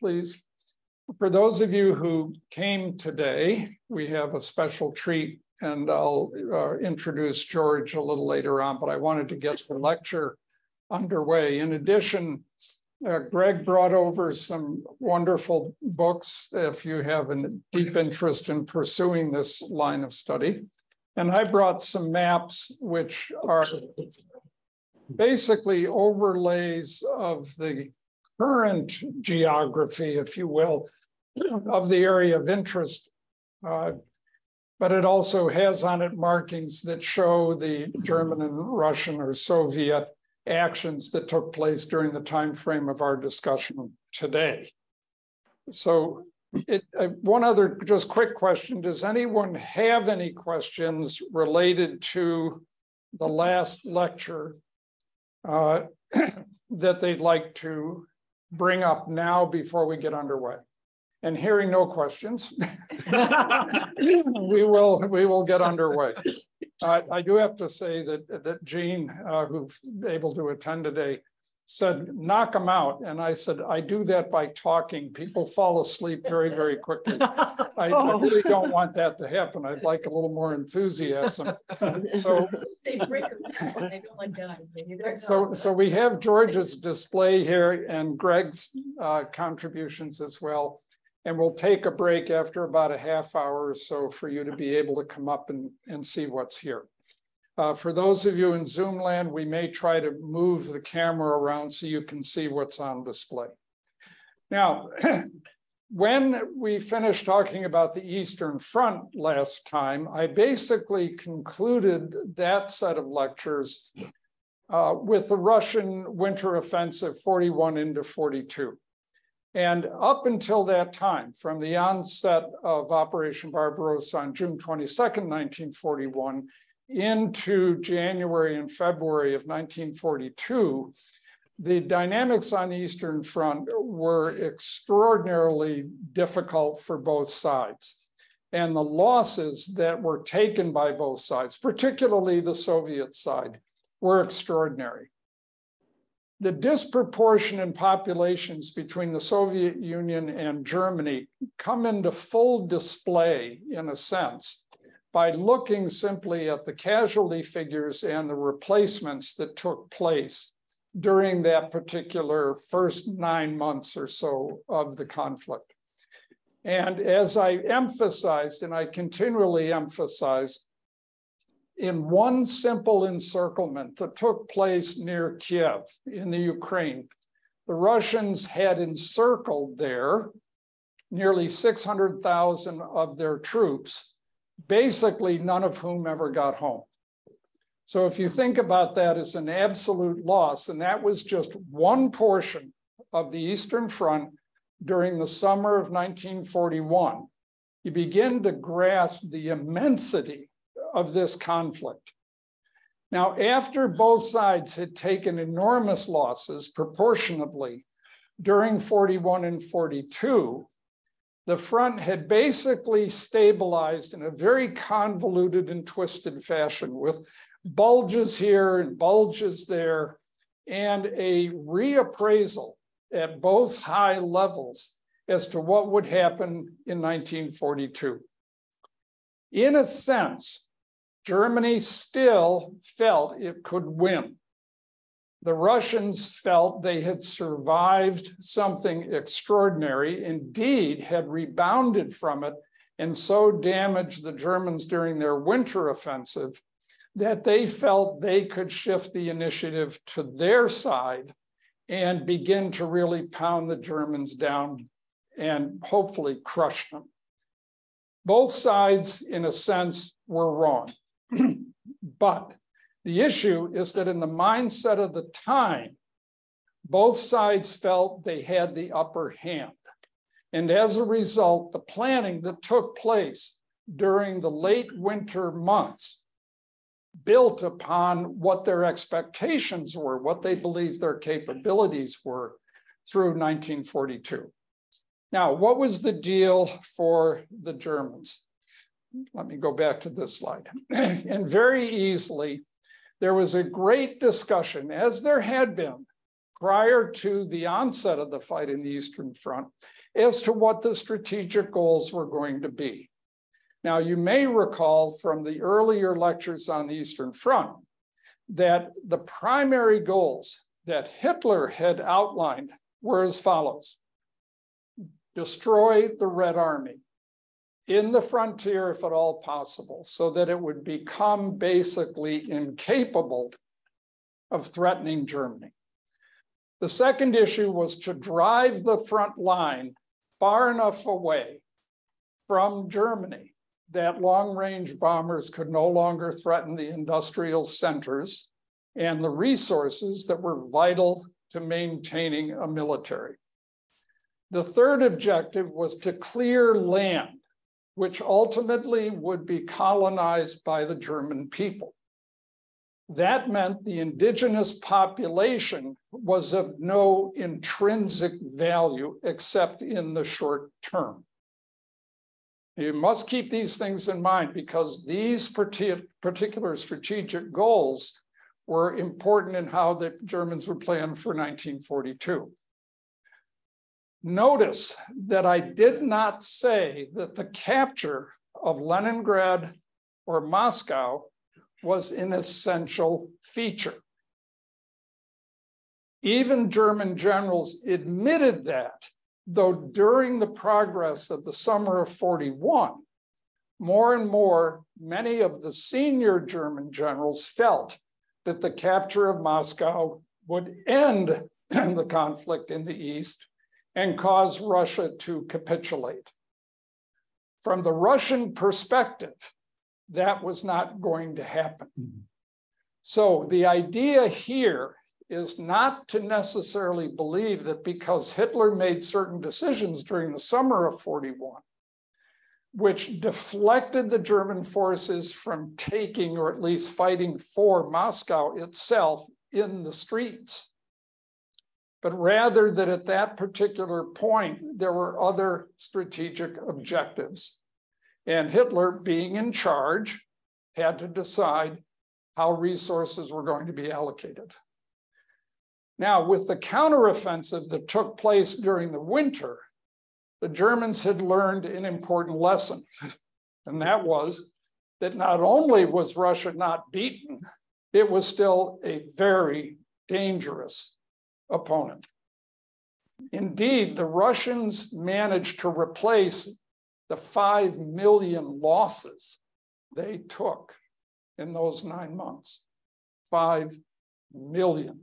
please. For those of you who came today, we have a special treat, and I'll introduce George a little later on, but I wanted to get the lecture underway. In addition, Greg brought over some wonderful books if you have a deep interest in pursuing this line of study. And I brought some maps, which are basically overlays of the current geography, if you will, of the area of interest. But it also has on it markings that show the German and Russian or Soviet actions that took place during the time frame of our discussion today. So one other just quick question. Does anyone have any questions related to the last lecture that they'd like to bring up now before we get underway? And hearing no questions, we will get underway. I do have to say that Jean, who's able to attend today, said, knock them out. And I said, I do that by talking. People fall asleep very, very quickly. I really don't want that to happen. I'd like a little more enthusiasm. So we have George's display here and Greg's contributions as well. And we'll take a break after about a half hour or so for you to be able to come up and see what's here. For those of you in Zoom land, we may try to move the camera around so you can see what's on display. Now, when we finished talking about the Eastern Front last time, I basically concluded that set of lectures with the Russian winter offensive 41 into 42. And up until that time, from the onset of Operation Barbarossa on June 22nd, 1941, into January and February of 1942, the dynamics on the Eastern Front were extraordinarily difficult for both sides. And the losses that were taken by both sides, particularly the Soviet side, were extraordinary. The disproportion in populations between the Soviet Union and Germany come into full display, in a sense, by looking simply at the casualty figures and the replacements that took place during that particular first 9 months or so of the conflict. And as I emphasized, and I continually emphasize, in one simple encirclement that took place near Kiev in the Ukraine, the Russians had encircled there nearly 600,000 of their troops, basically none of whom ever got home. So if you think about that as an absolute loss, and that was just one portion of the Eastern Front during the summer of 1941, you begin to grasp the immensity of this conflict. Now, after both sides had taken enormous losses proportionately during 41 and 42, the front had basically stabilized in a very convoluted and twisted fashion with bulges here and bulges there, and a reappraisal at both high levels as to what would happen in 1942. In a sense, Germany still felt it could win. The Russians felt they had survived something extraordinary, indeed had rebounded from it, and so damaged the Germans during their winter offensive that they felt they could shift the initiative to their side and begin to really pound the Germans down and hopefully crush them. Both sides, in a sense, were wrong. But the issue is that in the mindset of the time, both sides felt they had the upper hand. And as a result, the planning that took place during the late winter months built upon what their expectations were, what they believed their capabilities were through 1942. Now, what was the deal for the Germans? Let me go back to this slide. And very easily, there was a great discussion, as there had been prior to the onset of the fight in the Eastern Front as to what the strategic goals were going to be. Now, you may recall from the earlier lectures on the Eastern Front that the primary goals that Hitler had outlined were as follows: destroy the Red Army in the frontier, if at all possible, so that it would become basically incapable of threatening Germany. The second issue was to drive the front line far enough away from Germany that long-range bombers could no longer threaten the industrial centers and the resources that were vital to maintaining a military. The third objective was to clear land, which ultimately would be colonized by the German people. That meant the indigenous population was of no intrinsic value except in the short term. You must keep these things in mind because these particular strategic goals were important in how the Germans would plan for 1942. Notice that I did not say that the capture of Leningrad or Moscow was an essential feature. Even German generals admitted that, though during the progress of the summer of 41, more and more, many of the senior German generals felt that the capture of Moscow would end the conflict in the East and cause Russia to capitulate. From the Russian perspective, that was not going to happen. So the idea here is not to necessarily believe that because Hitler made certain decisions during the summer of 41, which deflected the German forces from taking or at least fighting for Moscow itself in the streets, but rather that at that particular point, there were other strategic objectives. And Hitler, being in charge, had to decide how resources were going to be allocated. Now, with the counteroffensive that took place during the winter, the Germans had learned an important lesson. And that was that not only was Russia not beaten, it was still a very dangerous opponent. Indeed, the Russians managed to replace the 5 million losses they took in those 9 months. 5 million.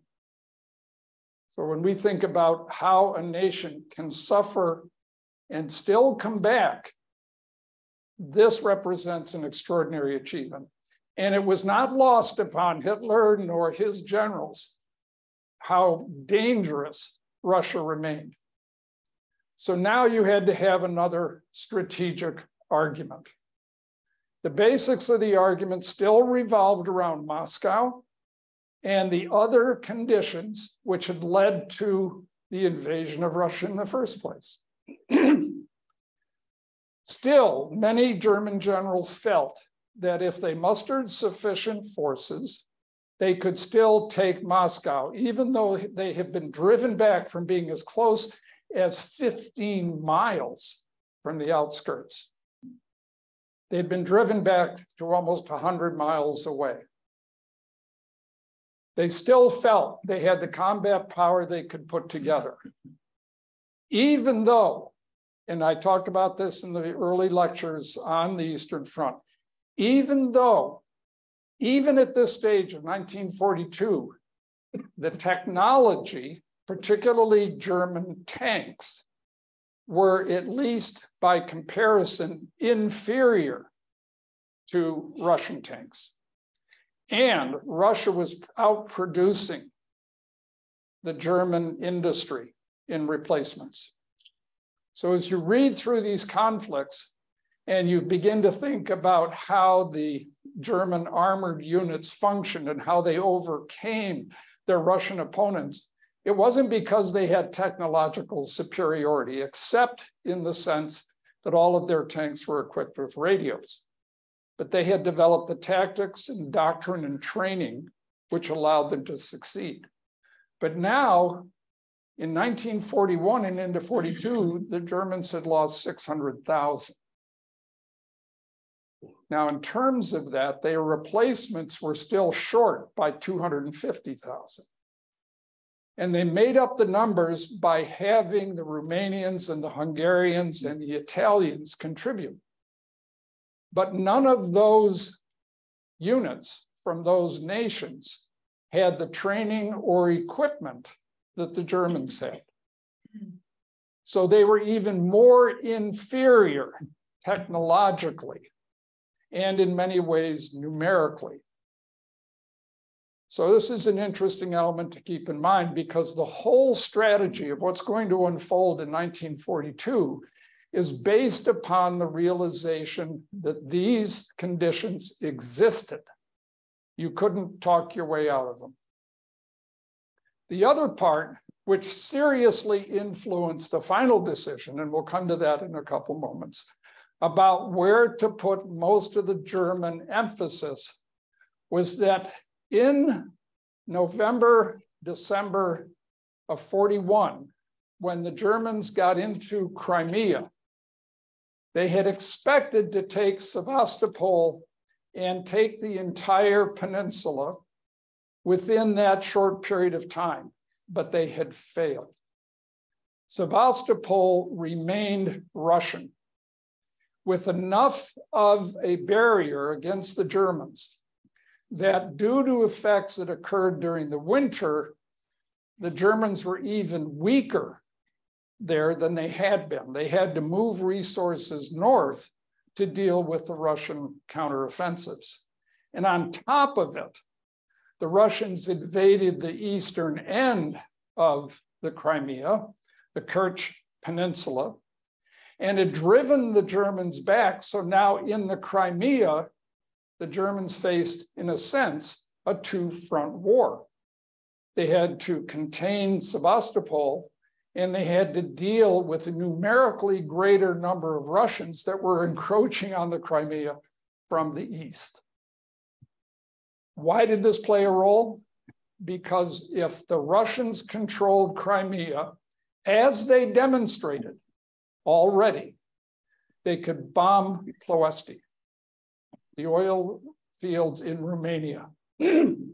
So when we think about how a nation can suffer and still come back, this represents an extraordinary achievement. And it was not lost upon Hitler nor his generals how dangerous Russia remained. So now you had to have another strategic argument. The basics of the argument still revolved around Moscow and the other conditions which had led to the invasion of Russia in the first place. Still, many German generals felt that if they mustered sufficient forces, they could still take Moscow, even though they had been driven back from being as close as 15 miles from the outskirts. They'd been driven back to almost 100 miles away. They still felt they had the combat power they could put together. Even though, and I talked about this in the early lectures on the Eastern Front, even though, even at this stage of 1942, the technology, particularly German tanks, were at least by comparison inferior to Russian tanks. And Russia was outproducing the German industry in replacements. So as you read through these conflicts and you begin to think about how the German armored units functioned and how they overcame their Russian opponents, it wasn't because they had technological superiority, except in the sense that all of their tanks were equipped with radios. But they had developed the tactics and doctrine and training which allowed them to succeed. But now, in 1941 and into 42, the Germans had lost 600,000. Now, in terms of that, their replacements were still short by 250,000. And they made up the numbers by having the Romanians and the Hungarians and the Italians contribute. But none of those units from those nations had the training or equipment that the Germans had. So they were even more inferior technologically and in many ways numerically. So this is an interesting element to keep in mind, because the whole strategy of what's going to unfold in 1942 is based upon the realization that these conditions existed. You couldn't talk your way out of them. The other part, which seriously influenced the final decision, and we'll come to that in a couple moments, about where to put most of the German emphasis, was that in November, December of 41, when the Germans got into Crimea, they had expected to take Sevastopol and take the entire peninsula within that short period of time, but they had failed. Sevastopol remained Russian, with enough of a barrier against the Germans that, due to effects that occurred during the winter, the Germans were even weaker there than they had been. They had to move resources north to deal with the Russian counteroffensives. And on top of it, the Russians invaded the eastern end of the Crimea, the Kerch Peninsula, and had driven the Germans back. So now in the Crimea, the Germans faced, in a sense, a two-front war. They had to contain Sevastopol, and they had to deal with a numerically greater number of Russians that were encroaching on the Crimea from the east. Why did this play a role? Because if the Russians controlled Crimea, as they demonstrated already, they could bomb Ploesti, the oil fields in Romania.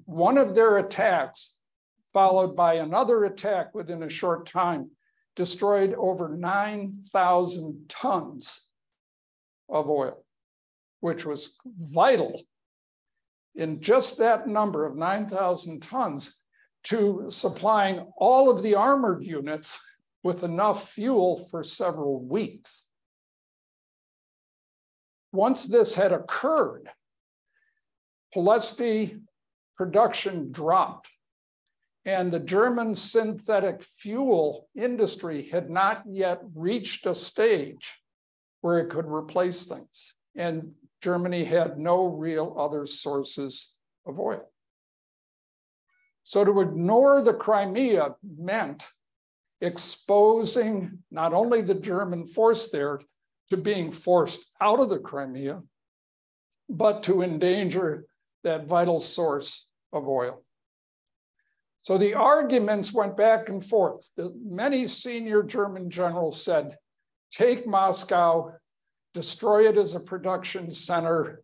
One of their attacks, followed by another attack within a short time, destroyed over 9,000 tons of oil, which was vital in just that number of 9,000 tons to supplying all of the armored units with enough fuel for several weeks. Once this had occurred, Ploesti production dropped, and the German synthetic fuel industry had not yet reached a stage where it could replace things. And Germany had no real other sources of oil. So to ignore the Crimea meant exposing not only the German force there to being forced out of the Crimea, but to endanger that vital source of oil. So the arguments went back and forth. Many senior German generals said, take Moscow, destroy it as a production center,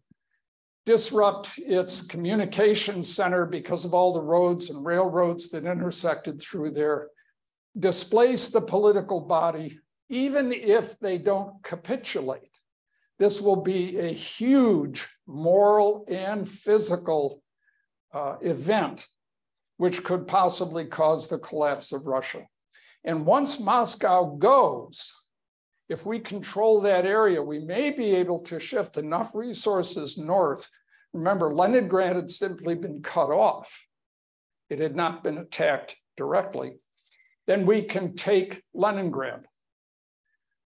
disrupt its communication center because of all the roads and railroads that intersected through there, displace the political body. Even if they don't capitulate, this will be a huge moral and physical event, which could possibly cause the collapse of Russia. And once Moscow goes, if we control that area, we may be able to shift enough resources north. Remember, Leningrad had simply been cut off. It had not been attacked directly. Then we can take Leningrad.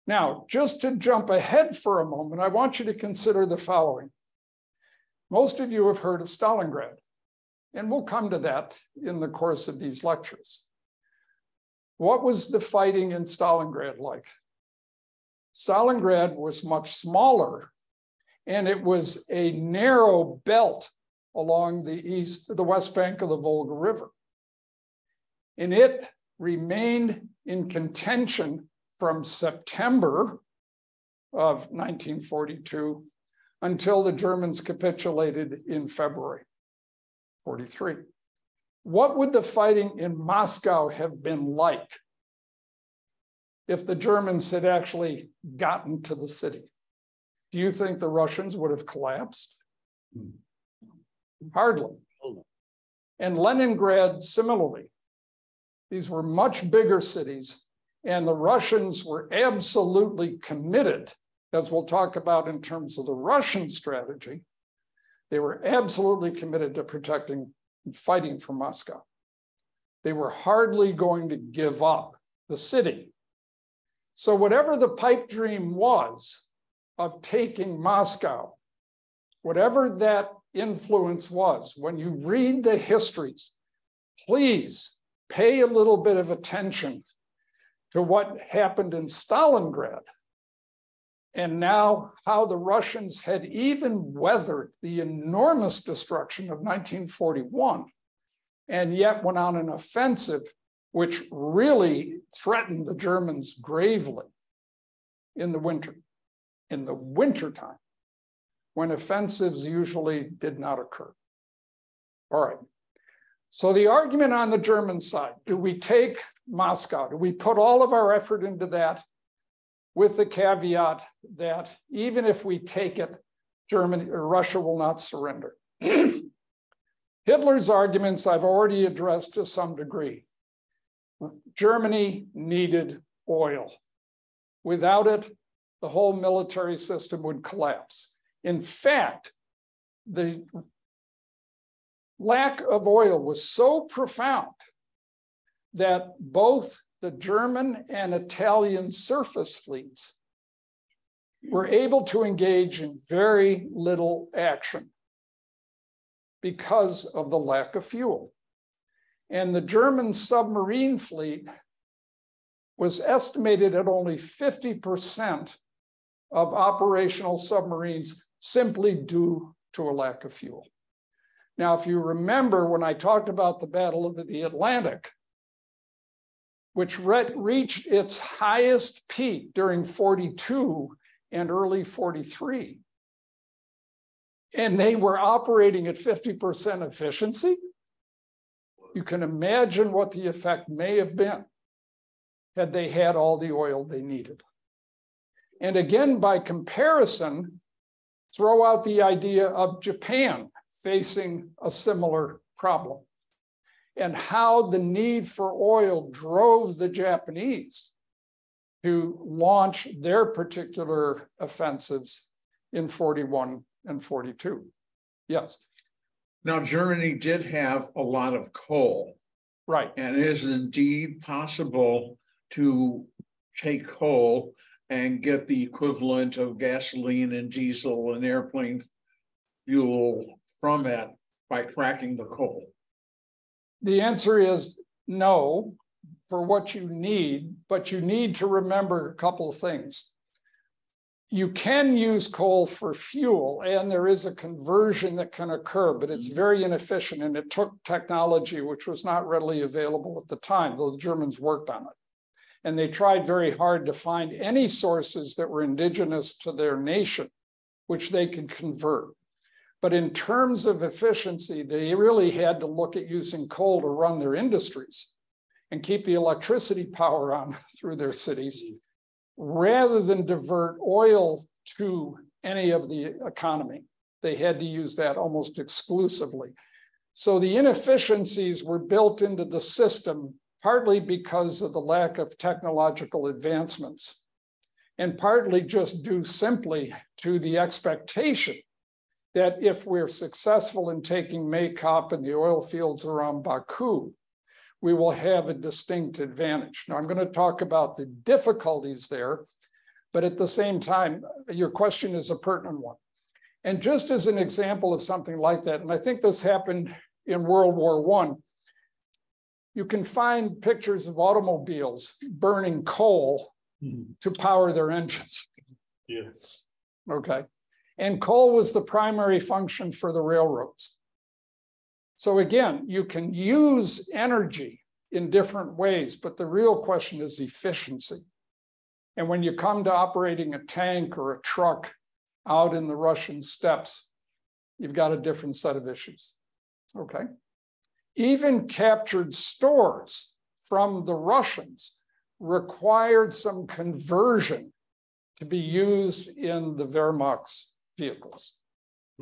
Now, just to jump ahead for a moment, I want you to consider the following. Most of you have heard of Stalingrad, and we'll come to that in the course of these lectures. What was the fighting in Stalingrad like? Stalingrad was much smaller, and it was a narrow belt along the west bank of the Volga River. And it remained in contention from September of 1942 until the Germans capitulated in February 43. What would the fighting in Moscow have been like if the Germans had actually gotten to the city? Do you think the Russians would have collapsed? Hardly. And Leningrad, similarly. These were much bigger cities, and the Russians were absolutely committed, as we'll talk about in terms of the Russian strategy. They were absolutely committed to protecting and fighting for Moscow. They were hardly going to give up the city. So whatever the pipe dream was of taking Moscow, whatever that influence was, when you read the histories, please pay a little bit of attention to what happened in Stalingrad, and now how the Russians had even weathered the enormous destruction of 1941, and yet went on an offensive which really threatened the Germans gravely in the wintertime, when offensives usually did not occur. All right. So the argument on the German side, do we take Moscow? Do we put all of our effort into that, with the caveat that even if we take it, Germany or Russia will not surrender? Hitler's arguments I've already addressed to some degree. Germany needed oil. Without it, the whole military system would collapse. In fact, the lack of oil was so profound that both the German and Italian surface fleets were able to engage in very little action because of the lack of fuel. And the German submarine fleet was estimated at only 50% of operational submarines simply due to a lack of fuel. Now, if you remember when I talked about the Battle of the Atlantic, which reached its highest peak during 42 and early 43, and they were operating at 50% efficiency, you can imagine what the effect may have been had they had all the oil they needed. And again, by comparison, throw out the idea of Japan facing a similar problem and how the need for oil drove the Japanese to launch their particular offensives in 41 and 42. Yes. Now, Germany did have a lot of coal. Right. And it is indeed possible to take coal and get the equivalent of gasoline and diesel and airplane fuel from it by cracking the coal. The answer is no for what you need, but you need to remember a couple of things. You can use coal for fuel, and there is a conversion that can occur, but it's very inefficient, and it took technology which was not readily available at the time, though the Germans worked on it. And they tried very hard to find any sources that were indigenous to their nation, which they could convert. But in terms of efficiency, they really had to look at using coal to run their industries and keep the electricity power on through their cities, rather than divert oil to any of the economy. They had to use that almost exclusively. So the inefficiencies were built into the system, partly because of the lack of technological advancements, and partly just due simply to the expectation that if we're successful in taking Maykop and the oil fields around Baku, we will have a distinct advantage. Now, I'm going to talk about the difficulties there, but at the same time, your question is a pertinent one. And just as an example of something like that, and I think this happened in World War I, you can find pictures of automobiles burning coal to power their engines. Yes. Okay. And coal was the primary function for the railroads. So again, you can use energy in different ways, but the real question is efficiency. And when you come to operating a tank or a truck out in the Russian steppes, you've got a different set of issues, okay? Even captured stores from the Russians required some conversion to be used in the Wehrmacht's vehicles,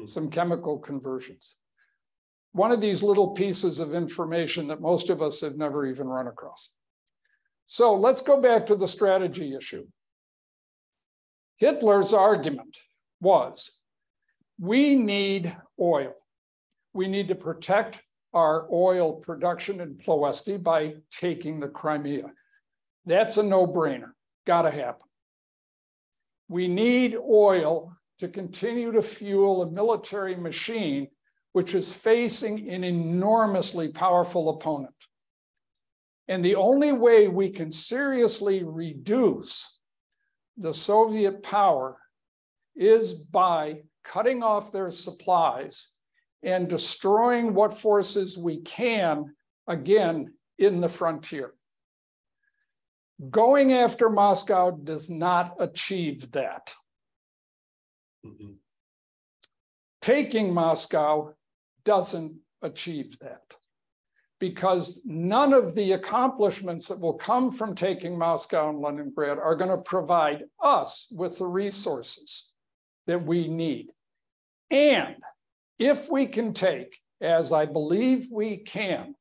some chemical conversions. One of these little pieces of information that most of us have never even run across. So let's go back to the strategy issue. Hitler's argument was, we need oil. We need to protect our oil production in Ploesti by taking the Crimea. That's a no-brainer, gotta happen. We need oil to continue to fuel a military machine which is facing an enormously powerful opponent. And the only way we can seriously reduce the Soviet power is by cutting off their supplies and destroying what forces we can, again, in the frontier. Going after Moscow does not achieve that. Mm-hmm. Taking Moscow doesn't achieve that, because none of the accomplishments that will come from taking Moscow and Leningrad are going to provide us with the resources that we need. And if we can take, as I believe we can,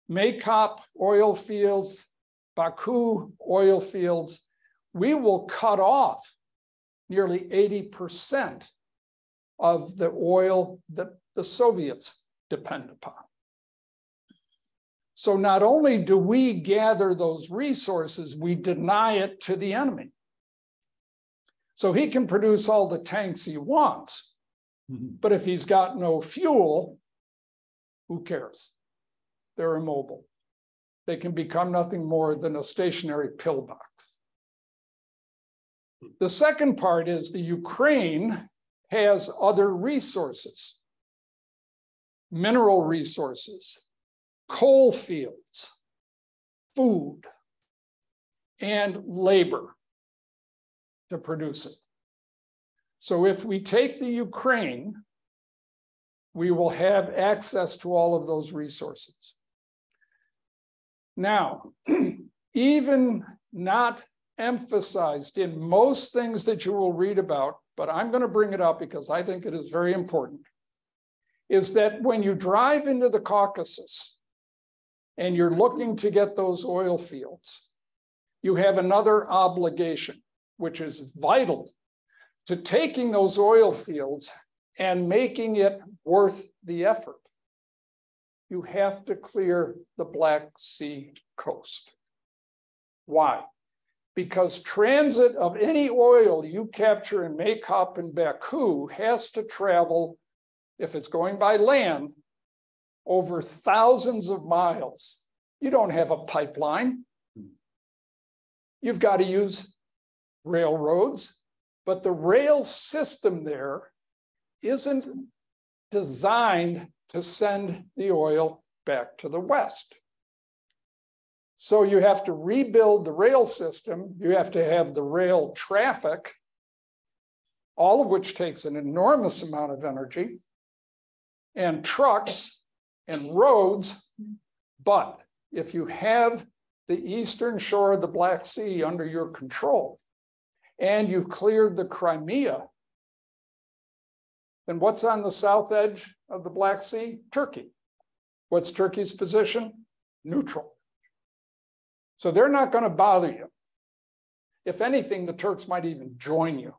Maykop oil fields, Baku oil fields, we will cut off nearly 80% of the oil that the Soviets depend upon. So not only do we gather those resources, we deny it to the enemy. So he can produce all the tanks he wants, but if he's got no fuel, who cares? They're immobile. They can become nothing more than a stationary pillbox. The second part is the Ukraine has other resources, mineral resources, coal fields, food, and labor to produce it. So if we take the Ukraine, we will have access to all of those resources. Now, even not emphasized in most things that you will read about, but I'm going to bring it up because I think it is very important, is that when you drive into the Caucasus and you're looking to get those oil fields, you have another obligation, which is vital to taking those oil fields and making it worth the effort. You have to clear the Black Sea coast. Why? Because transit of any oil you capture in Maykop and Baku has to travel, if it's going by land, over thousands of miles. You don't have a pipeline. You've got to use railroads, but the rail system there isn't designed to send the oil back to the West. So you have to rebuild the rail system. You have to have the rail traffic, all of which takes an enormous amount of energy, and trucks and roads. But if you have the eastern shore of the Black Sea under your control, and you've cleared the Crimea, then what's on the south edge of the Black Sea? Turkey. What's Turkey's position? Neutral. So they're not going to bother you. If anything, the Turks might even join you.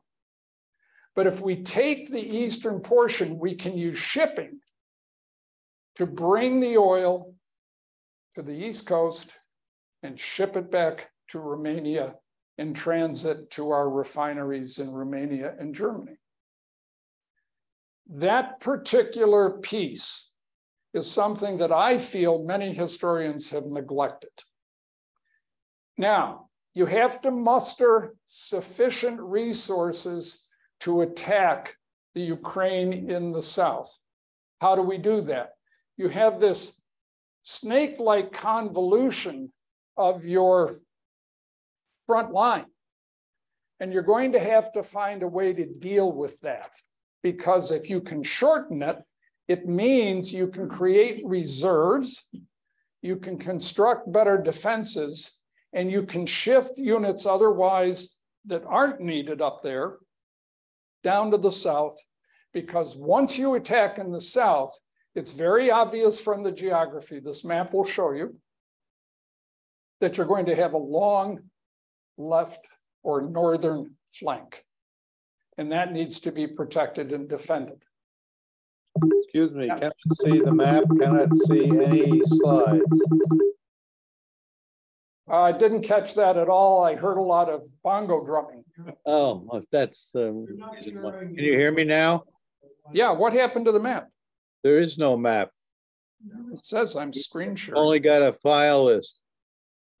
But if we take the eastern portion, we can use shipping to bring the oil to the East Coast and ship it back to Romania in transit to our refineries in Romania and Germany. That particular piece is something that I feel many historians have neglected. Now, you have to muster sufficient resources to attack the Ukraine in the south. How do we do that? You have this snake-like convolution of your front line. And you're going to have to find a way to deal with that, because if you can shorten it, it means you can create reserves, you can construct better defenses, and you can shift units otherwise that aren't needed up there down to the south, because once you attack in the south, it's very obvious from the geography, this map will show you, that you're going to have a long left or northern flank. And that needs to be protected and defended. Excuse me, cannot see the map, cannot see any slides. I didn't catch that at all. I heard a lot of bongo drumming. Oh, well, that's, can you hear me now? Yeah, what happened to the map? There is no map. It says I'm screen sharing. Only got a file list.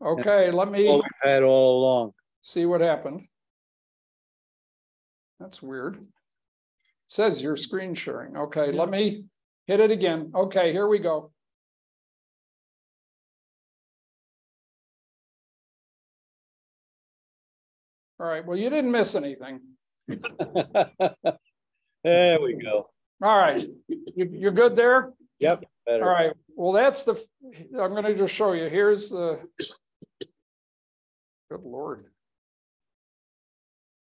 Okay, let me All we've had all along. see what happened. That's weird. It says you're screen sharing. Okay, let me hit it again. Okay, here we go. All right, well, you didn't miss anything. There we go. All right, you're good there? Yep. Better. All right, well, that's the, I'm gonna just show you. Here's the, good Lord.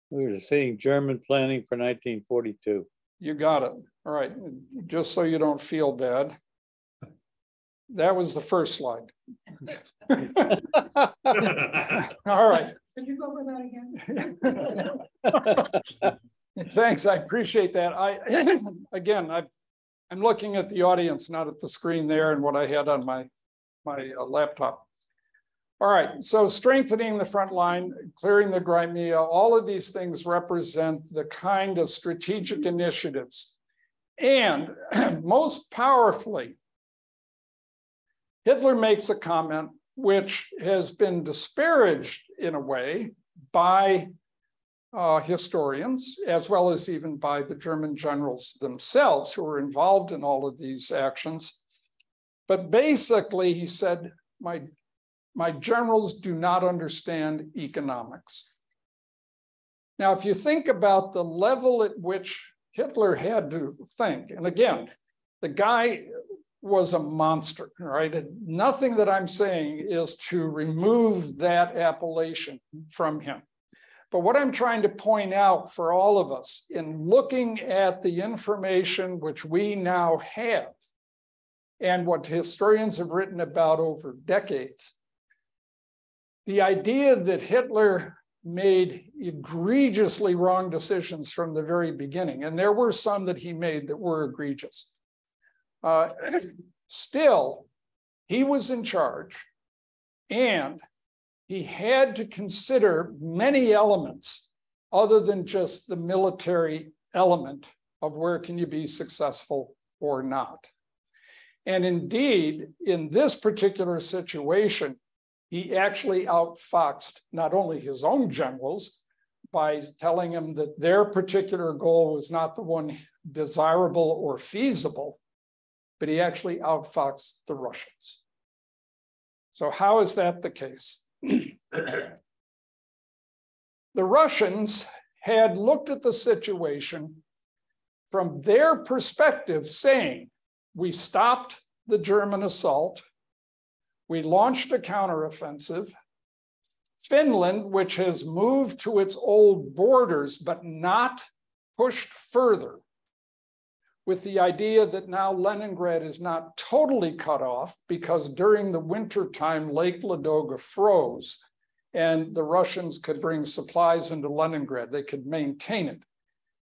We were seeing German planning for 1942. You got it. All right, just so you don't feel bad. That was the first slide. All right. Could you go over that again? Thanks, I appreciate that. Again, I'm looking at the audience, not at the screen there and what I had on my laptop. All right, so strengthening the front line, clearing the Crimea, all of these things represent the kind of strategic initiatives. And most powerfully, Hitler makes a comment which has been disparaged in a way by historians, as well as even by the German generals themselves who were involved in all of these actions. But basically, he said, my generals do not understand economics. Now, if you think about the level at which Hitler had to think, and again, the guy was a monster, right? Nothing that I'm saying is to remove that appellation from him. But what I'm trying to point out for all of us in looking at the information which we now have and what historians have written about over decades, the idea that Hitler made egregiously wrong decisions from the very beginning, and there were some that he made that were egregious. Still, he was in charge, and he had to consider many elements other than just the military element of where can you be successful or not. And indeed, in this particular situation, he actually outfoxed not only his own generals by telling them that their particular goal was not the one desirable or feasible, but he actually outfoxed the Russians. So how is that the case? The Russians had looked at the situation from their perspective, saying, we stopped the German assault, we launched a counteroffensive. Finland, which has moved to its old borders, but not pushed further, with the idea that now Leningrad is not totally cut off, because during the winter time, Lake Ladoga froze and the Russians could bring supplies into Leningrad. They could maintain it.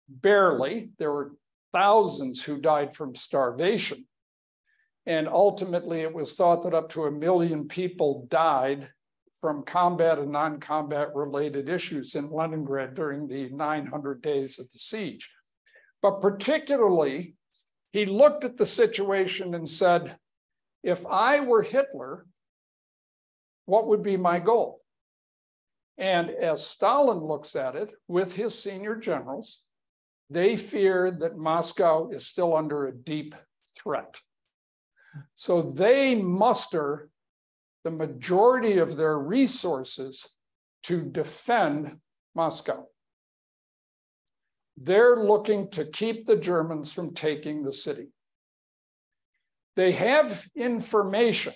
Barely. There were thousands who died from starvation. And ultimately, it was thought that up to 1 million people died from combat and non-combat related issues in Leningrad during the 900 days of the siege. But particularly, he looked at the situation and said, if I were Hitler, what would be my goal? And as Stalin looks at it with his senior generals, they fear that Moscow is still under a deep threat. So they muster the majority of their resources to defend Moscow. They're looking to keep the Germans from taking the city. They have information,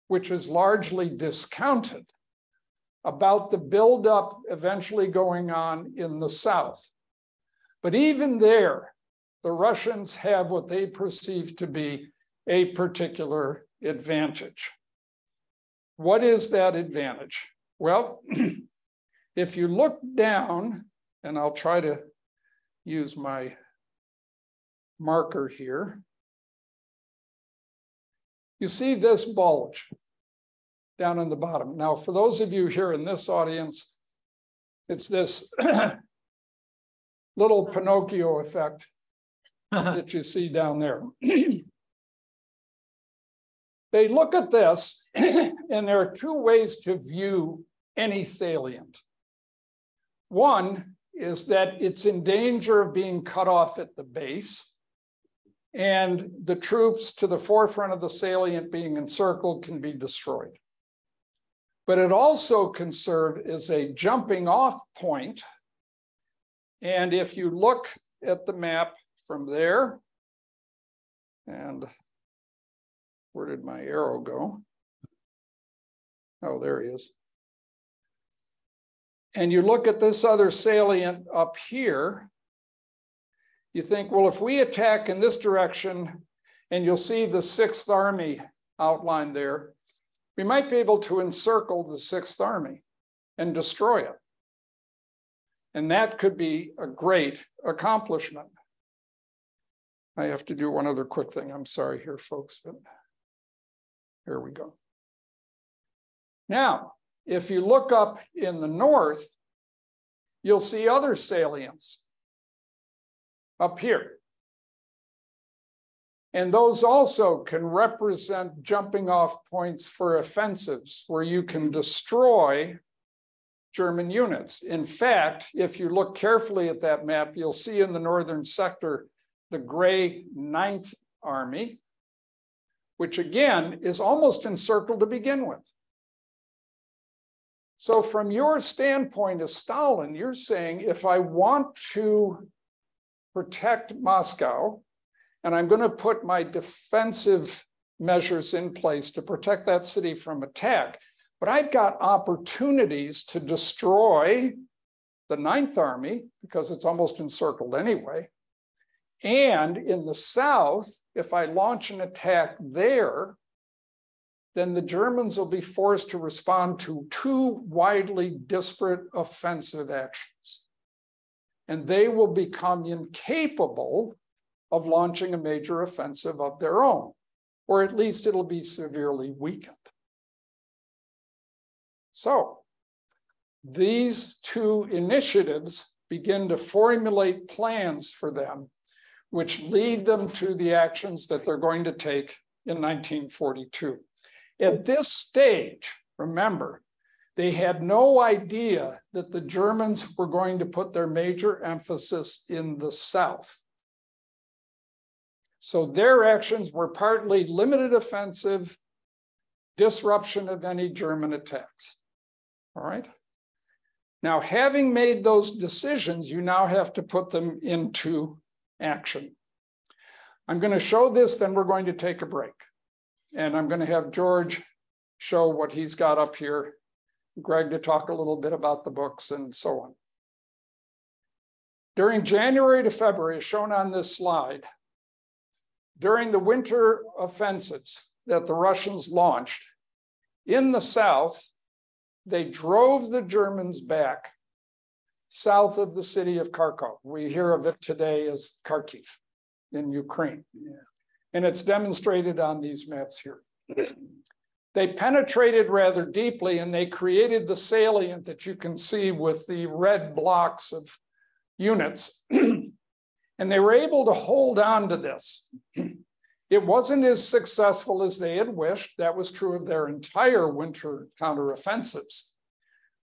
which is largely discounted, about the buildup eventually going on in the south. But even there, the Russians have what they perceive to be a particular advantage. What is that advantage? Well, if you look down, and I'll try to use my marker here, you see this bulge down in the bottom. Now, for those of you here in this audience, it's this little Pinocchio effect that you see down there. They look at this, and there are two ways to view any salient. One is that it's in danger of being cut off at the base, and the troops to the forefront of the salient being encircled can be destroyed. But it also can serve as a jumping off point. And if you look at the map from there, and where did my arrow go? Oh, there he is. And you look at this other salient up here, you think, well, if we attack in this direction, and you'll see the 6th Army outlined there, we might be able to encircle the 6th Army and destroy it. And that could be a great accomplishment. I have to do one other quick thing. I'm sorry here, folks, but here we go. Now, if you look up in the north, you'll see other salients up here. And those also can represent jumping off points for offensives where you can destroy German units. In fact, if you look carefully at that map, you'll see in the northern sector the gray 9th Army, which again is almost encircled to begin with. So from your standpoint as Stalin, you're saying, if I want to protect Moscow, and I'm going to put my defensive measures in place to protect that city from attack, but I've got opportunities to destroy the 9th Army because it's almost encircled anyway. And in the south, if I launch an attack there, then the Germans will be forced to respond to 2 widely disparate offensive actions. And they will become incapable of launching a major offensive of their own, or at least it'll be severely weakened. So these 2 initiatives begin to formulate plans for them, which lead them to the actions that they're going to take in 1942. At this stage, remember, they had no idea that the Germans were going to put their major emphasis in the south. So their actions were partly limited offensive, disruption of any German attacks. All right. Now, having made those decisions, you now have to put them into action. I'm going to show this, then we're going to take a break. And I'm going to have George show what he's got up here, Greg to talk a little bit about the books and so on. During January to February, as shown on this slide, during the winter offensives that the Russians launched in the south, they drove the Germans back south of the city of Kharkov. We hear of it today as Kharkiv in Ukraine. Yeah. And it's demonstrated on these maps here. They penetrated rather deeply, and they created the salient that you can see with the red blocks of units. And they were able to hold on to this. It wasn't as successful as they had wished. That was true of their entire winter counteroffensives.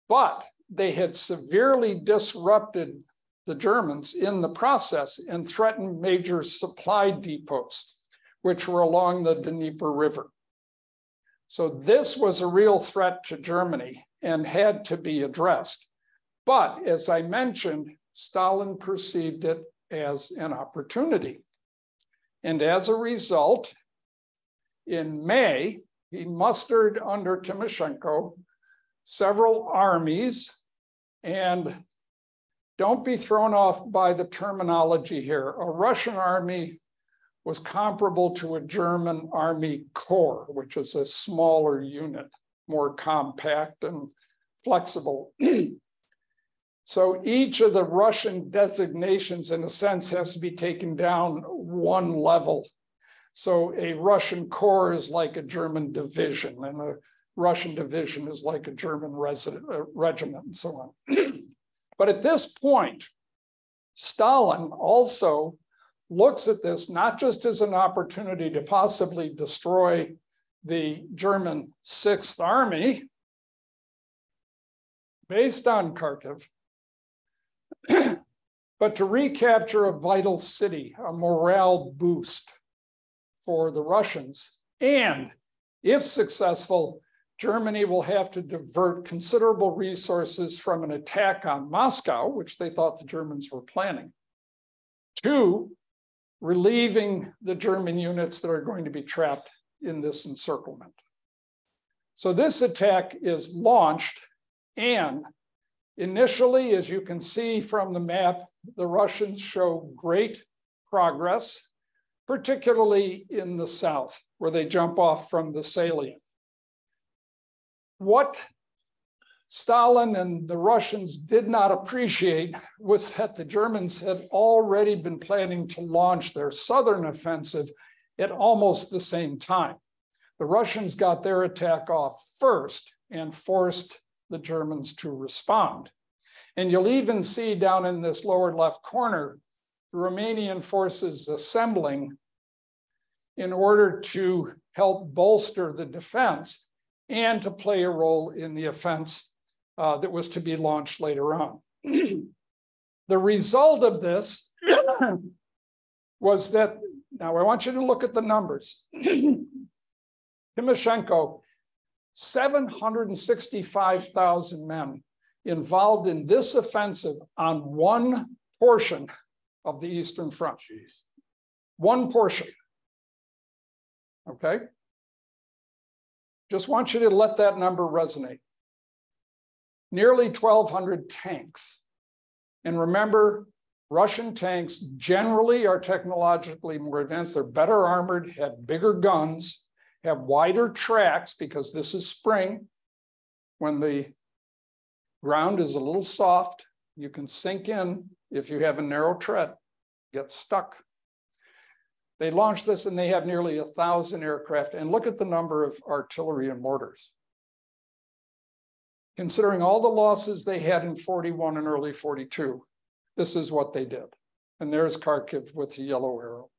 But they had severely disrupted the Germans in the process and threatened major supply depots, which were along the Dnieper River. So this was a real threat to Germany and had to be addressed. But as I mentioned, Stalin perceived it as an opportunity. And as a result, in May, he mustered under Timoshenko several armies. And don't be thrown off by the terminology here. A Russian army was comparable to a German army corps, which is a smaller unit, more compact and flexible. So each of the Russian designations, in a sense, has to be taken down one level. So a Russian corps is like a German division, and a Russian division is like a German regiment, and so on. But at this point, Stalin also looks at this not just as an opportunity to possibly destroy the German Sixth Army based on Kharkiv, but to recapture a vital city, a morale boost for the Russians. And if successful, Germany will have to divert considerable resources from an attack on Moscow, which they thought the Germans were planning, to relieving the German units that are going to be trapped in this encirclement. So this attack is launched, and initially, as you can see from the map, the Russians show great progress, particularly in the south, where they jump off from the salient. What Stalin and the Russians did not appreciate was that the Germans had already been planning to launch their southern offensive at almost the same time. The Russians got their attack off first and forced the Germans to respond. And you'll even see down in this lower left corner, the Romanian forces assembling in order to help bolster the defense and to play a role in the offense that was to be launched later on. The result of this was that, now I want you to look at the numbers. Timoshenko, 765,000 men involved in this offensive on one portion of the Eastern Front. Jeez. One portion, okay? Just want you to let that number resonate. Nearly 1,200 tanks. And remember, Russian tanks generally are technologically more advanced. They're better armored, have bigger guns, have wider tracks because this is spring. When the ground is a little soft, you can sink in. If you have a narrow tread, get stuck. They launched this and they have nearly 1,000 aircraft. And look at the number of artillery and mortars. Considering all the losses they had in 41 and early 42, this is what they did. And there's Kharkiv with the yellow arrow.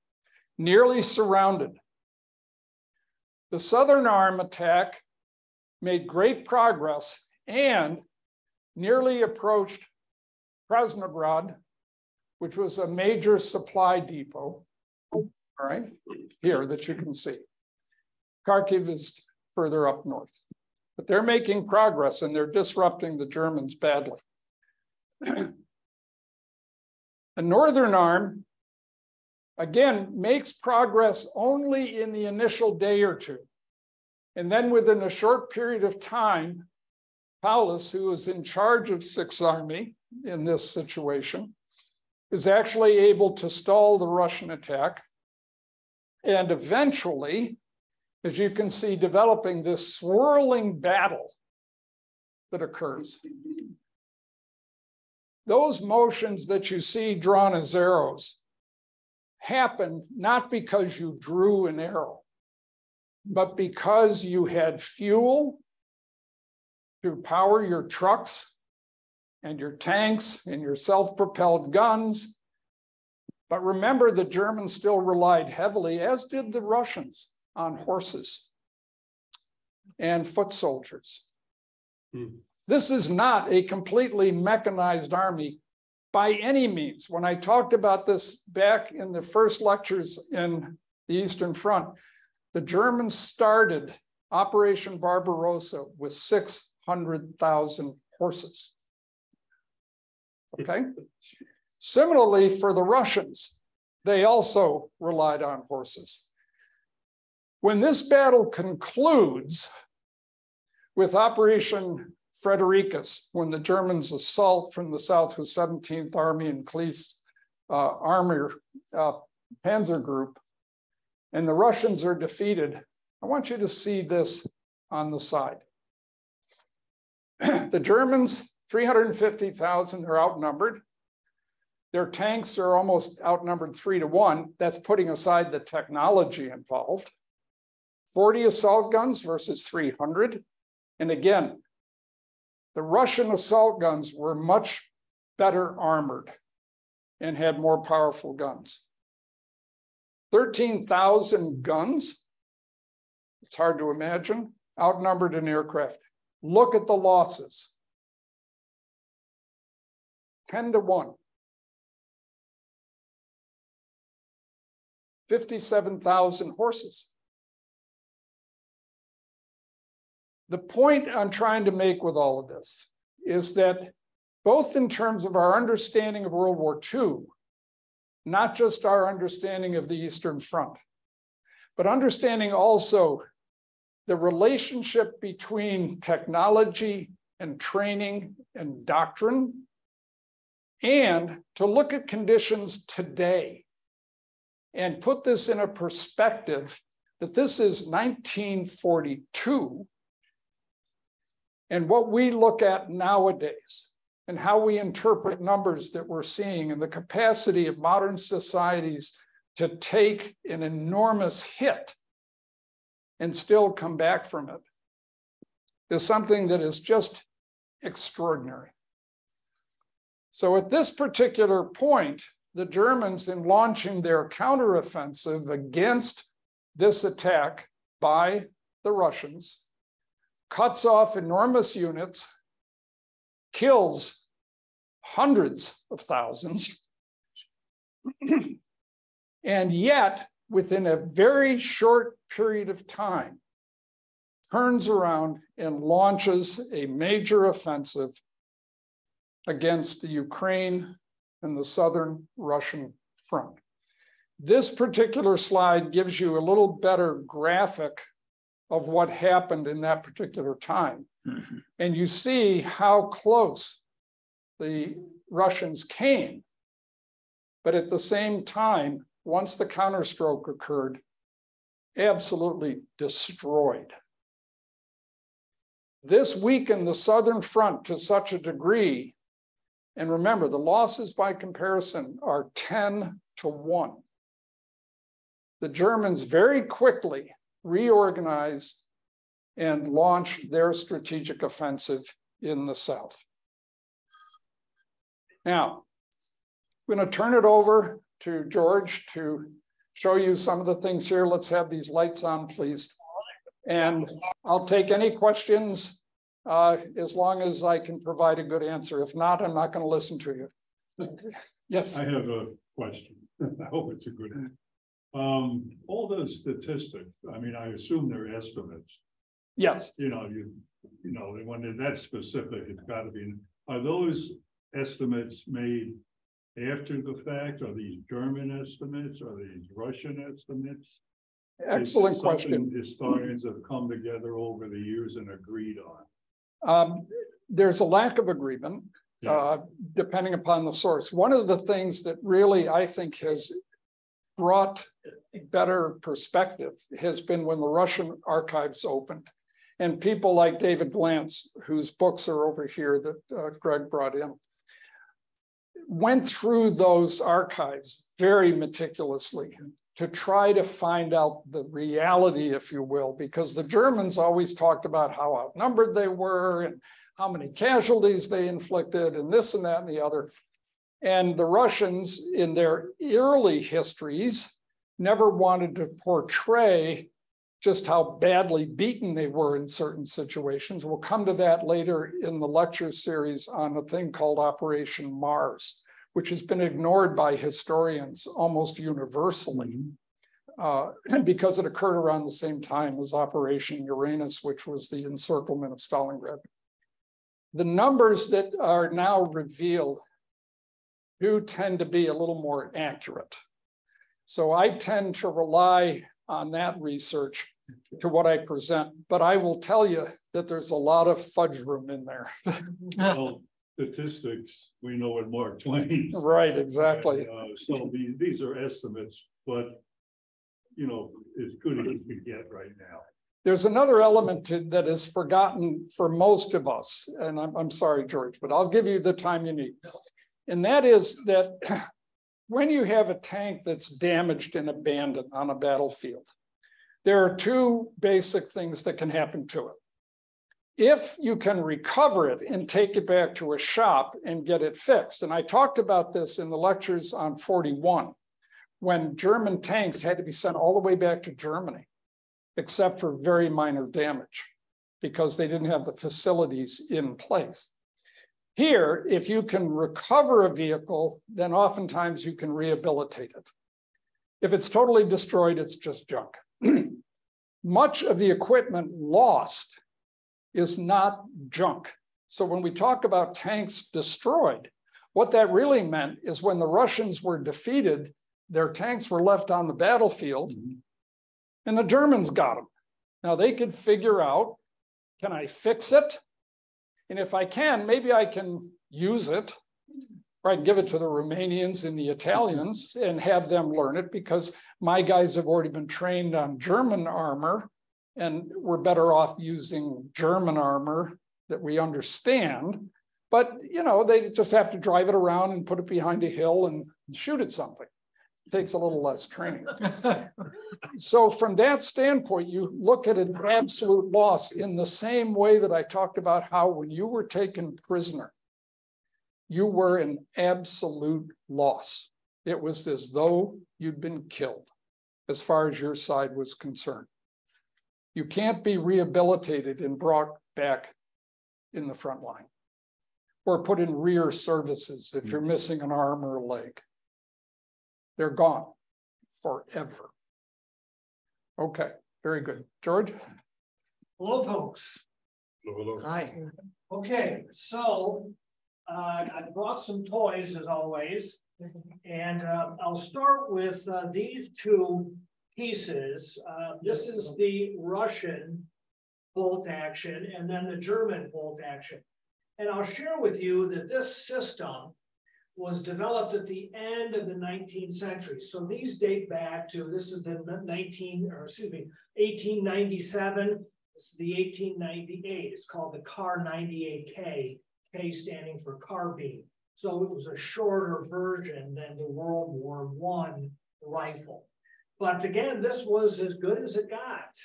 Nearly surrounded. The southern arm attack made great progress and nearly approached Krasnograd, which was a major supply depot, all right, here that you can see. Kharkiv is further up north, but they're making progress and they're disrupting the Germans badly. The northern arm, again, makes progress only in the initial day or two. And then within a short period of time, Paulus, who is in charge of Sixth Army in this situation, is actually able to stall the Russian attack. And eventually, as you can see, developing this swirling battle that occurs. Those motions that you see drawn as arrows happen not because you drew an arrow, but because you had fuel to power your trucks and your tanks and your self-propelled guns. But remember, the Germans still relied heavily, as did the Russians, on horses and foot soldiers. This is not a completely mechanized army by any means. When I talked about this back in the first lectures in the Eastern Front, the Germans started Operation Barbarossa with 600,000 horses. Okay. Similarly, for the Russians, they also relied on horses. When this battle concludes with Operation Frederikus, when the Germans assault from the south with 17th Army and Kleist's Panzer Group, and the Russians are defeated, I want you to see this on the side. The Germans, 350,000, are outnumbered. Their tanks are almost outnumbered 3-1. That's putting aside the technology involved. 40 assault guns versus 300. And again, the Russian assault guns were much better armored and had more powerful guns. 13,000 guns. It's hard to imagine, outnumbered in aircraft. Look at the losses. 10-1. 57,000 horses. The point I'm trying to make with all of this is that both in terms of our understanding of World War II, not just our understanding of the Eastern Front, but understanding also the relationship between technology and training and doctrine, and to look at conditions today and put this in a perspective that this is 1942, and what we look at nowadays and how we interpret numbers that we're seeing and the capacity of modern societies to take an enormous hit and still come back from it is something that is just extraordinary. So at this particular point, the Germans, in launching their counteroffensive against this attack by the Russians, cuts off enormous units, kills hundreds of thousands, and yet, within a very short period of time, turns around and launches a major offensive against the Ukraine and the southern Russian front. This particular slide gives you a little better graphic of what happened in that particular time. Mm-hmm. And you see how close the Russians came. But at the same time, once the counterstroke occurred, absolutely destroyed. This weakened the southern front to such a degree. And remember, the losses by comparison are 10-1. The Germans very quickly reorganized and launched their strategic offensive in the south. Now, I'm going to turn it over to George to show you some of the things here. Let's have these lights on, please. And I'll take any questions as long as I can provide a good answer. If not, I'm not going to listen to you. Yes. I have a question. I hope it's a good one. All those statistics, I mean, I assume they're estimates. Yes. You know, when they're that specific, it's got to be. Are those estimates made after the fact? Are these German estimates? Are these Russian estimates? Excellent question. Historians have come together over the years and agreed on. There's a lack of agreement, depending upon the source. One of the things that really, I think, has brought better perspective has been when the Russian archives opened. And people like David Glantz, whose books are over here that Greg brought in, went through those archives very meticulously to try to find out the reality, if you will, because the Germans always talked about how outnumbered they were and how many casualties they inflicted and this and that and the other. And the Russians, in their early histories, never wanted to portray just how badly beaten they were in certain situations. We'll come to that later in the lecture series on a thing called Operation Mars, which has been ignored by historians almost universally. because it occurred around the same time as Operation Uranus, which was the encirclement of Stalingrad. The numbers that are now revealed do tend to be a little more accurate. So I tend to rely on that research to what I present, but I will tell you that there's a lot of fudge room in there. Well, statistics, we know what Mark Twain. Right, exactly. So these are estimates, but you know, as good as we get right now. There's another element that is forgotten for most of us, and I'm sorry, George, but I'll give you the time you need. And that is that when you have a tank that's damaged and abandoned on a battlefield, there are two basic things that can happen to it. If you can recover it and take it back to a shop and get it fixed, and I talked about this in the lectures on 41, when German tanks had to be sent all the way back to Germany, except for very minor damage, because they didn't have the facilities in place. Here, if you can recover a vehicle, then oftentimes you can rehabilitate it. If it's totally destroyed, it's just junk. Much of the equipment lost is not junk. So when we talk about tanks destroyed, what that really meant is when the Russians were defeated, their tanks were left on the battlefield and the Germans got them. Now they could figure out, can I fix it? And if I can, maybe I can use it, or I can give it to the Romanians and the Italians and have them learn it, because my guys have already been trained on German armor, and we're better off using German armor that we understand. But, you know, they just have to drive it around and put it behind a hill and shoot at something. It takes a little less training. So from that standpoint, you look at an absolute loss in the same way that I talked about how when you were taken prisoner, you were an absolute loss. It was as though you'd been killed as far as your side was concerned. You can't be rehabilitated and brought back in the front line or put in rear services if you're missing an arm or a leg. They're gone forever. Okay, very good. George? Hello, folks. Hi. Okay, so I brought some toys as always, and I'll start with these two pieces. This is the Russian bolt action and then the German bolt action. And I'll share with you that this system was developed at the end of the 19th century. So these date back to, this is the 1897. This is the 1898. It's called the Car 98K, K standing for carbine. So it was a shorter version than the World War I rifle. But again, this was as good as it got,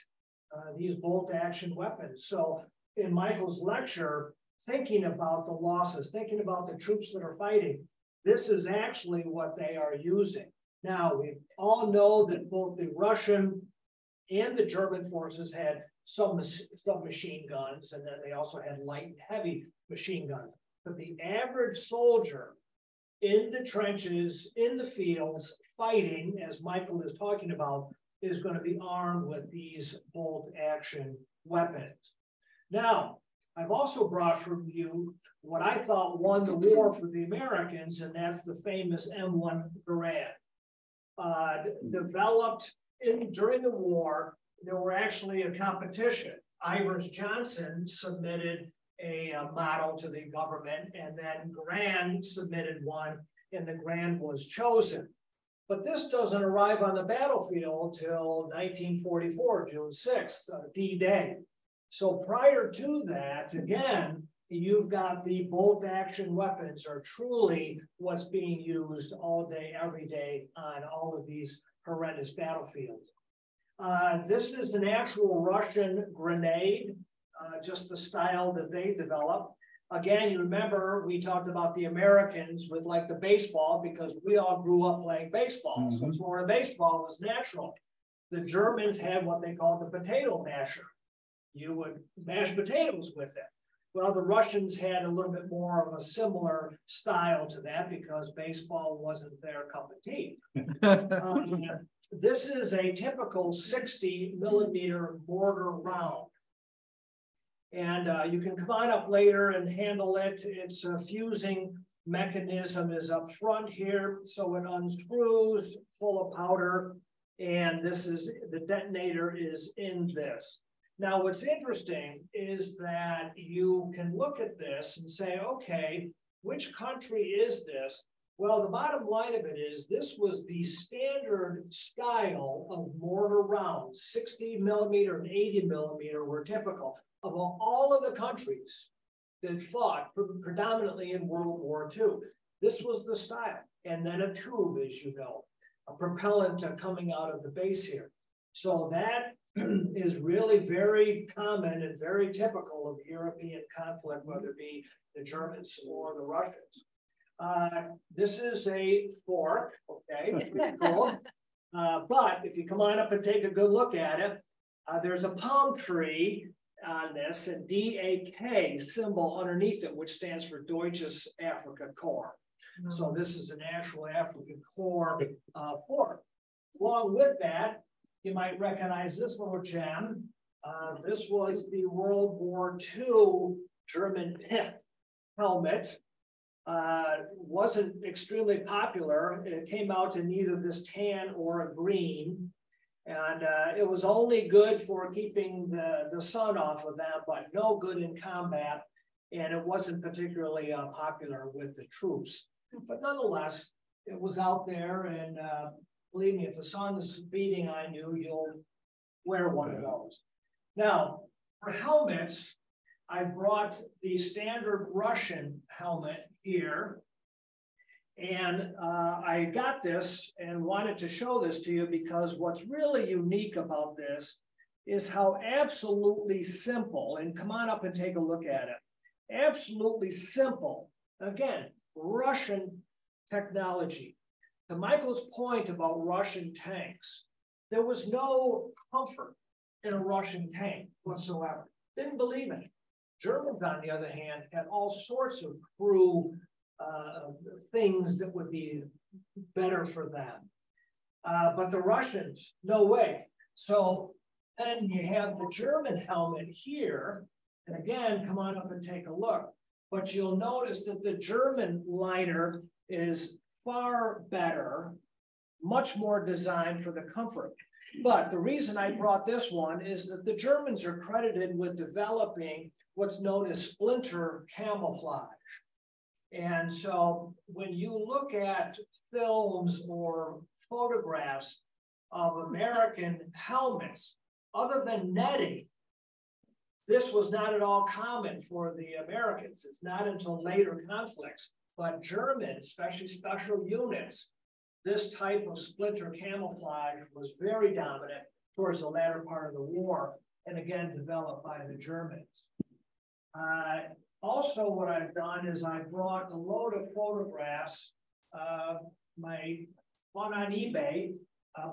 these bolt action weapons. So in Michael's lecture, thinking about the losses, thinking about the troops that are fighting, this is actually what they are using. Now, we all know that both the Russian and the German forces had some machine guns, and then they also had light and heavy machine guns. But the average soldier in the trenches, in the fields, fighting, as Michael is talking about, is going to be armed with these bolt action weapons. Now, I've also brought from you what I thought won the war for the Americans, and that's the famous M1 Garand. Developed during the war, there were actually a competition. Ivers Johnson submitted a model to the government, and then Garand submitted one, and the Garand was chosen. But this doesn't arrive on the battlefield till 1944, June 6th, D-Day. So prior to that, again, you've got the bolt action weapons are truly what's being used all day, every day on all of these horrendous battlefields. This is an actual Russian grenade, just the style that they developed. Again, you remember we talked about the Americans with like the baseball, because we all grew up playing baseball. So Florida baseball was natural. The Germans had what they called the potato masher. You would mash potatoes with it. Well, the Russians had a little bit more of a similar style to that because baseball wasn't their cup of tea. This is a typical 60mm mortar round. And you can come on up later and handle it. Its fusing mechanism is up front here, so it unscrews full of powder. And this is, the detonator is in this. Now, what's interesting is that you can look at this and say, okay, which country is this? Well, the bottom line of it is this was the standard style of mortar rounds. 60mm and 80mm were typical of all of the countries that fought predominantly in World War II. This was the style. And then a tube, as you know, a propellant coming out of the base here. So that is really very common and very typical of European conflict, whether it be the Germans or the Russians. This is a fork, okay, cool. But if you come on up and take a good look at it, there's a palm tree on this, a DAK symbol underneath it, which stands for Deutsches Afrika Korps. So this is an actual African Corps fork. Along with that, you might recognize this little gem. This was the World War II German pith helmet. Wasn't extremely popular. It came out in either this tan or a green. And it was only good for keeping the sun off of them, but no good in combat. And it wasn't particularly popular with the troops. But nonetheless, it was out there. And believe me, if the sun's beating on you, you'll wear one of those. Now, for helmets, I brought the standard Russian helmet here. And I got this and wanted to show this to you because what's really unique about this is how absolutely simple, and come on up and take a look at it. Absolutely simple. Again, Russian technology. To Michael's point about Russian tanks, there was no comfort in a Russian tank whatsoever. Didn't believe in it. Germans, on the other hand, had all sorts of crew things that would be better for them. But the Russians, no way. So then you have the German helmet here. And again, come on up and take a look. But you'll notice that the German liner is far better, much more designed for the comfort. But the reason I brought this one is that the Germans are credited with developing what's known as splinter camouflage. And so when you look at films or photographs of American helmets, other than netting, this was not at all common for the Americans. It's not until later conflicts, but German, especially special units, this type of splinter camouflage was very dominant towards the latter part of the war, and again, developed by the Germans. Also, what I've done is I brought a load of photographs, my one on eBay,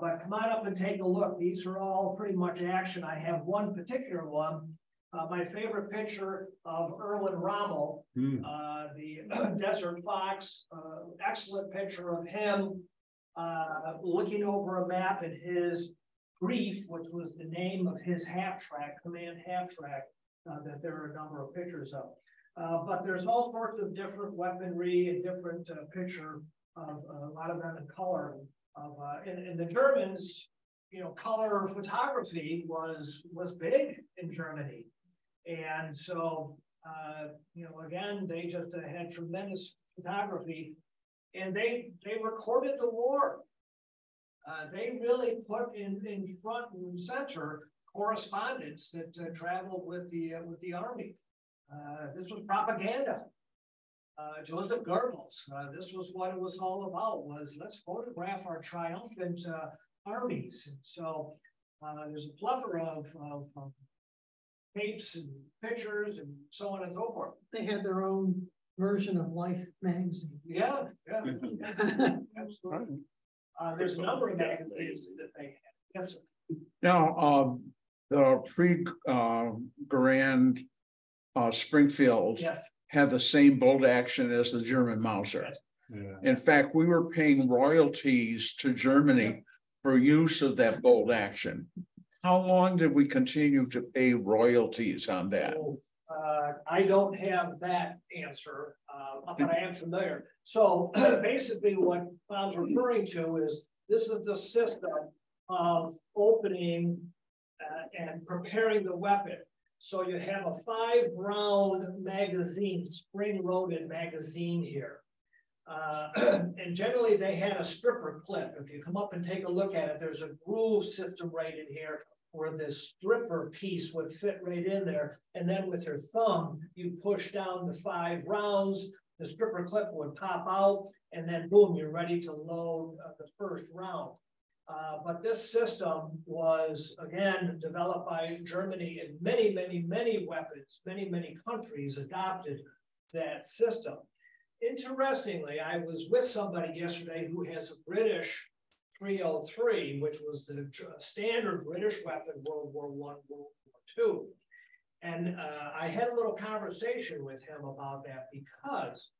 but come on up and take a look. These are all pretty much action. I have one particular one, my favorite picture of Erwin Rommel, the Desert Fox, excellent picture of him looking over a map in his brief, which was the name of his half-track, command half-track, that there are a number of pictures of. But there's all sorts of different weaponry and different picture of a lot of them in color. And the Germans, you know, color photography was big in Germany. And so, you know, again, they just had tremendous photography, and they recorded the war. They really put in front and center correspondence that traveled with the army. This was propaganda. Joseph Goebbels, this was what it was all about, was let's photograph our triumphant armies. And so there's a plethora of tapes and pictures and so on and so forth. They had their own version of Life magazine. Yeah, yeah. Absolutely. There's a number of magazines that they had. Yes, sir. Now, the pre-grand Springfield Yes. had the same bolt action as the German Mauser. Yes. Yeah. In fact, we were paying royalties to Germany for use of that bolt action. How long did we continue to pay royalties on that? I don't have that answer, but I am familiar. So basically what Bob's referring to is this is the system of opening and preparing the weapon. So you have a 5-round magazine, spring-loaded magazine here. And generally they had a stripper clip. If you come up and take a look at it, there's a groove system right in here where this stripper piece would fit right in there. And then with your thumb, you push down the 5 rounds, the stripper clip would pop out, and then boom, you're ready to load the first round. But this system was, again, developed by Germany, and many, many, many weapons, many, many countries adopted that system. Interestingly, I was with somebody yesterday who has a British 303, which was the standard British weapon, World War I, World War II. And I had a little conversation with him about that, because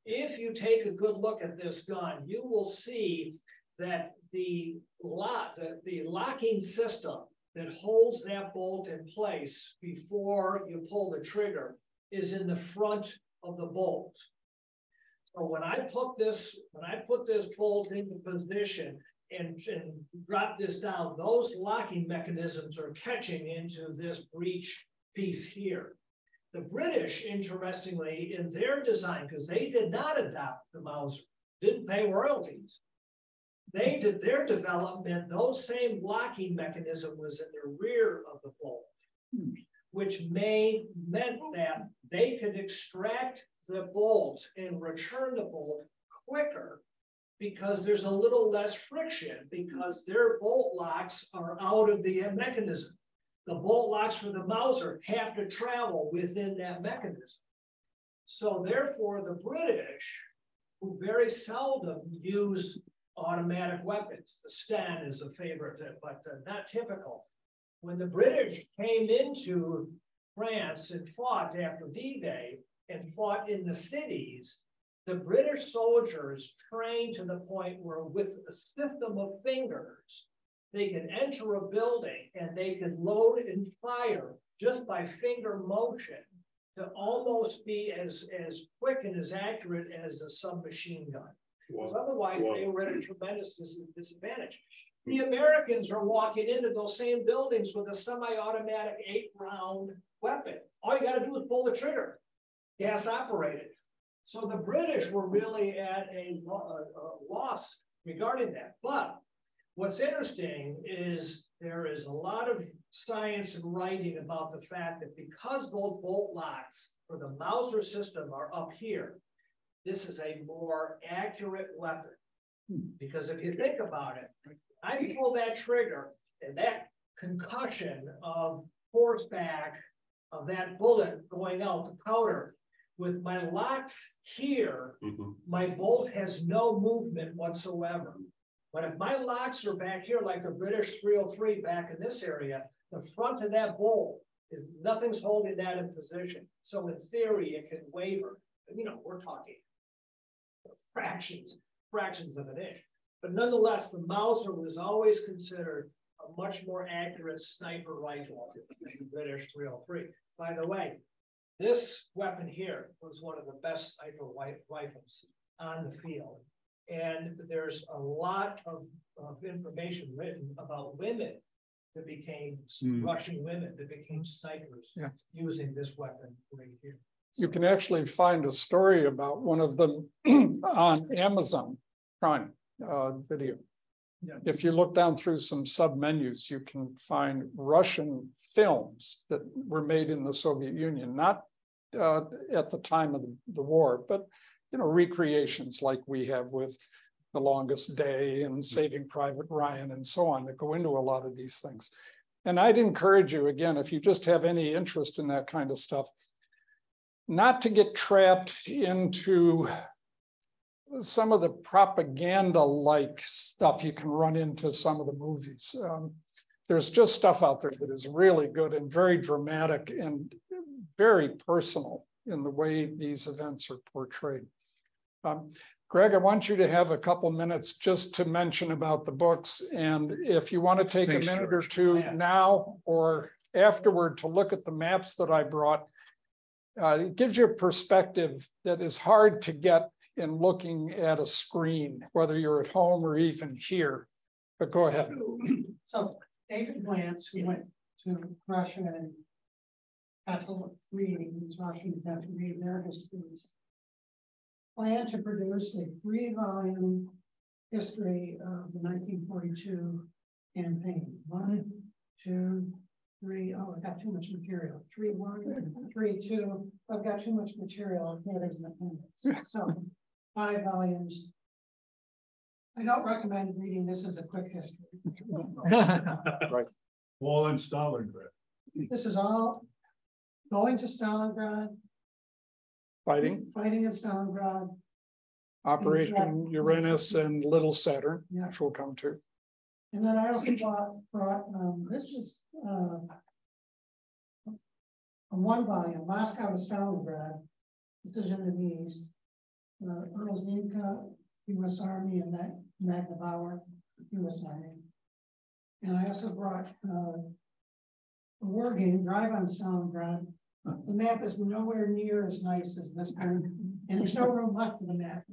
if you take a good look at this gun, you will see that the locking system that holds that bolt in place before you pull the trigger is in the front of the bolt. So when I put this bolt into position and drop this down, those locking mechanisms are catching into this breech piece here. The British, interestingly, in their design, because they did not adopt the Mauser, didn't pay royalties. They did their development, those same locking mechanism was in the rear of the bolt, which meant that they could extract the bolt and return the bolt quicker, because there's a little less friction, because their bolt locks are out of the mechanism. The bolt locks for the Mauser have to travel within that mechanism. So therefore, the British, who very seldom use automatic weapons, the Sten is a favorite, but not typical. When the British came into France and fought after D-Day and fought in the cities, the British soldiers trained to the point where with a system of fingers, they can enter a building and they can load and fire just by finger motion to almost be as quick and as accurate as a submachine gun. Because otherwise they were at a tremendous disadvantage. The Americans are walking into those same buildings with a semi-automatic 8-round weapon. All you got to do is pull the trigger, gas operated. So the British were really at a loss regarding that. But what's interesting is there is a lot of science and writing about the fact that because those bolt locks for the Mauser system are up here, this is a more accurate weapon. Because if you think about it, I pull that trigger and that concussion of force back of that bullet going out the powder, with my locks here, my bolt has no movement whatsoever. But if my locks are back here, like the British 303 back in this area, the front of that bolt, nothing's holding that in position. So in theory, it can waver. You know, we're talking fractions of an inch. But nonetheless, the Mauser was always considered a much more accurate sniper rifle than the British 303. By the way, this weapon here was one of the best sniper rifles on the field. And there's a lot of information written about women that became Russian women that became snipers using this weapon right here. You can actually find a story about one of them on Amazon Prime Video. Yeah. If you look down through some sub-menus, you can find Russian films that were made in the Soviet Union, not at the time of the war, but you know, recreations like we have with The Longest Day and Saving Private Ryan and so on that go into a lot of these things. And I'd encourage you, again, if you just have any interest in that kind of stuff, not to get trapped into some of the propaganda-like stuff you can run into some of the movies. There's just stuff out there that is really good and very dramatic and very personal in the way these events are portrayed. Greg, I want you to have a couple minutes just to mention about the books. And if you want to take Thanks, a minute George. or two now or afterward to look at the maps that I brought, it gives you a perspective that is hard to get in looking at a screen, whether you're at home or even here. But go ahead. So David Glantz, who went to Russia and had to read, had to read their histories, planned to produce a 3-volume history of the 1942 campaign. 1, 2, 3. Oh, I got too much material. 3, 1, 3, 2. I've got too much material. Here is an appendix. So 5 volumes. I don't recommend reading this as a quick history. Right. All in Stalingrad. This is all going to Stalingrad, Fighting fighting in Stalingrad. Operation Uranus and Little Saturn, Yeah. which we'll come to. And then I also brought this is a 1-volume, Moscow to Stalingrad. This is in the east. Earl Zinka, U.S. Army, and Magna Bauer, U.S. Army. And I also brought a war game, Drive on Stalingrad. The map is nowhere near as nice as this one, and there's no room left for the map.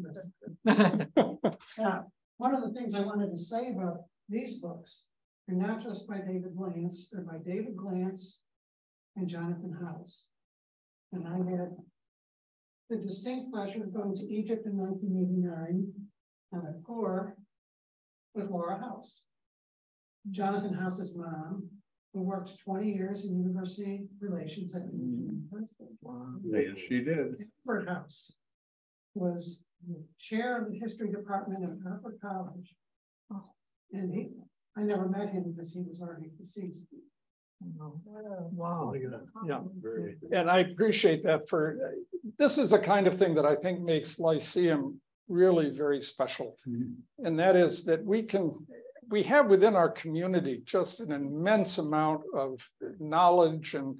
One of the things I wanted to say about these books are not just by David Glantz, they're by David Glantz and Jonathan House. And I had the distinct pleasure of going to Egypt in 1989 on a tour with Laura House, Jonathan House's mom, who worked 20 years in university relations at the University. Wow. Yes, she did. Harvard House was the chair of the history department at Harvard College. And I never met him because he was already deceased. Wow. Yeah. And I appreciate that. This is the kind of thing that I think makes Lyceum really very special. And that is that we have within our community just an immense amount of knowledge and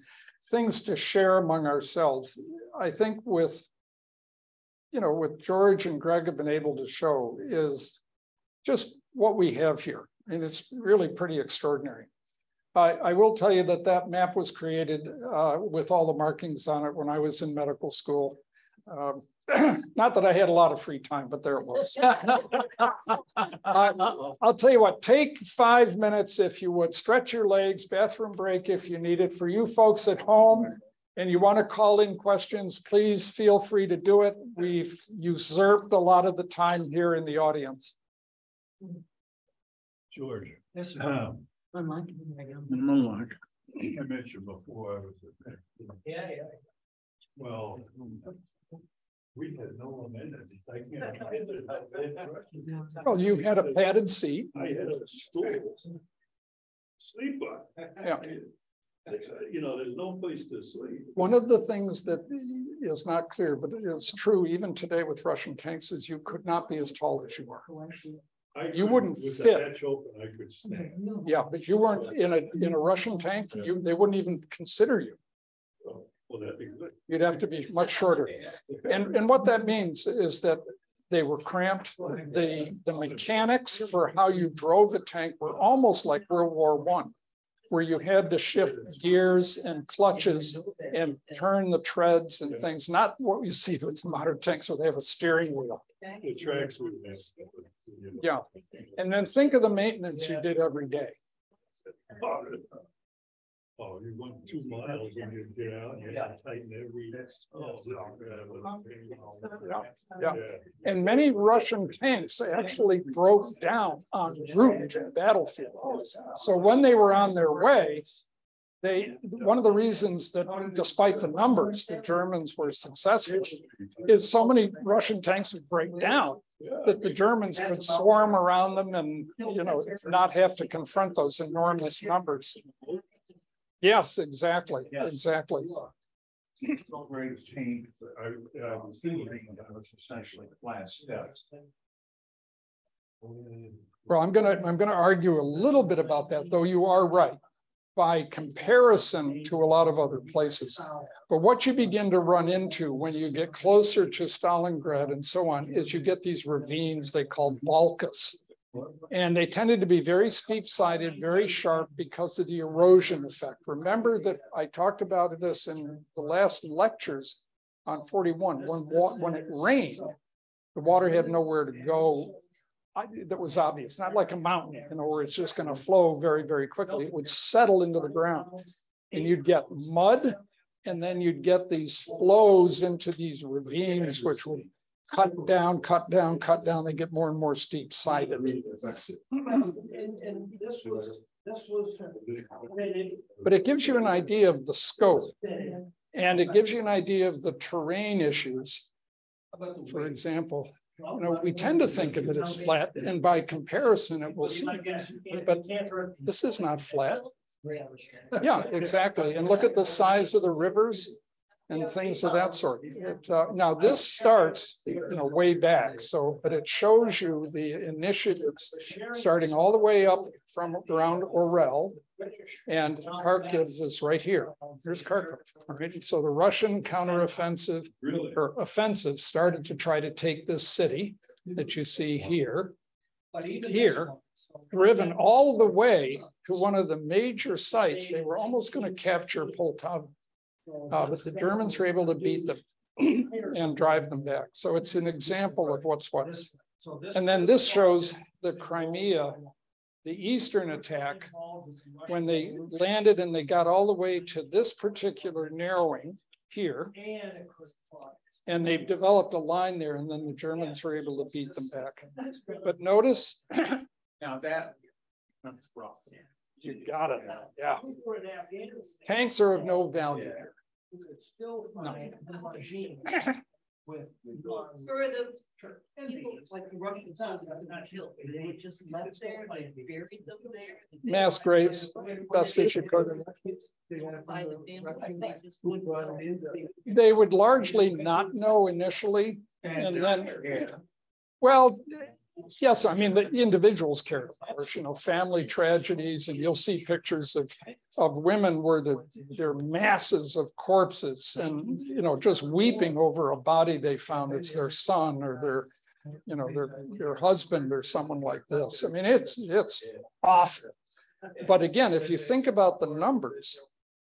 things to share among ourselves. I think what George and Greg have been able to show is just what we have here. And it's really pretty extraordinary. I will tell you that map was created with all the markings on it when I was in medical school. Not that I had a lot of free time, but there it was. I'll tell you what, take 5 minutes if you would, stretch your legs, bathroom break if you need it. For you folks at home and you want to call in questions, please feel free to do it. We've usurped a lot of the time here in the audience. George. Yes, Unlock. I mentioned before I was at Yeah. well, we had no amenities. I can't. Well, you had a padded seat. I had a stool. Sleep on. Yeah. There's no place to sleep. One of the things that is not clear, but it is true even today with Russian tanks, is you could not be as tall as you are. You wouldn't with fit. The hatch open, I could stand. Yeah, but you weren't in a Russian tank. They wouldn't even consider you. Well, that'd be good. You'd have to be much shorter. And what that means is that they were cramped. The mechanics for how you drove a tank were almost like World War I, where you had to shift gears and clutches and turn the treads and things, not what you see with modern tanks where they have a steering wheel. The tracks would have. Yeah. And then think of the maintenance you did every day. Oh, you went 2 miles and you get out and you had to tighten every. Yeah. And many Russian tanks actually broke down en route to the battlefield. So when they were on their way, one of the reasons that despite the numbers, the Germans were successful is so many Russian tanks would break down that the Germans could swarm around them and, not have to confront those enormous numbers. Yes, exactly. Exactly. No great change. I was thinking that was essentially last steps. Well, I'm gonna argue a little bit about that, though you are right. by comparison to a lot of other places. But what you begin to run into when you get closer to Stalingrad and so on is you get these ravines they call balkas. And they tended to be very steep-sided, very sharp because of the erosion effect. Remember that I talked about this in the last lectures on 41. When it rained, the water had nowhere to go. That was obvious, not like a mountain, where it's just going to flow very, very quickly. It would settle into the ground and you'd get mud, and then you'd get these flows into these ravines, which would cut down, cut down, cut down. They get more and more steep sided. And this was but it gives you an idea of the scope, and it gives you an idea of the terrain issues. For example, we tend to think of it as flat, and by comparison, it will seem, but this is not flat. Yeah, exactly. And look at the size of the rivers and things of that sort. Now this starts, way back. So, but it shows you the initiatives starting all the way up from around Orel, and Kharkiv is right here. Here's Kharkiv. Right? So the Russian counteroffensive or offensive started to try to take this city that you see here, driven all the way to one of the major sites. They were almost going to capture Poltava. But the Germans were able to beat them and drive them back. So it's an example of what's what. And then this shows the Crimea, the Eastern attack, when they landed and they got all the way to this particular narrowing here. And they've developed a line there, and then the Germans were able to beat them back. But notice, Now that's rough. You got it. Yeah. Tanks are of no value here. Still find the regime with For the people like the Russians, they were just left there, they buried them there. Mass graves, best as you could. By the family, they just wouldn't. They would largely not know initially, and then, well, yes, I mean, the individuals cared, of course, family tragedies, and you'll see pictures of women where they're masses of corpses and, just weeping over a body they found. It's their son or their husband or someone like this. I mean, it's awful. But again, if you think about the numbers,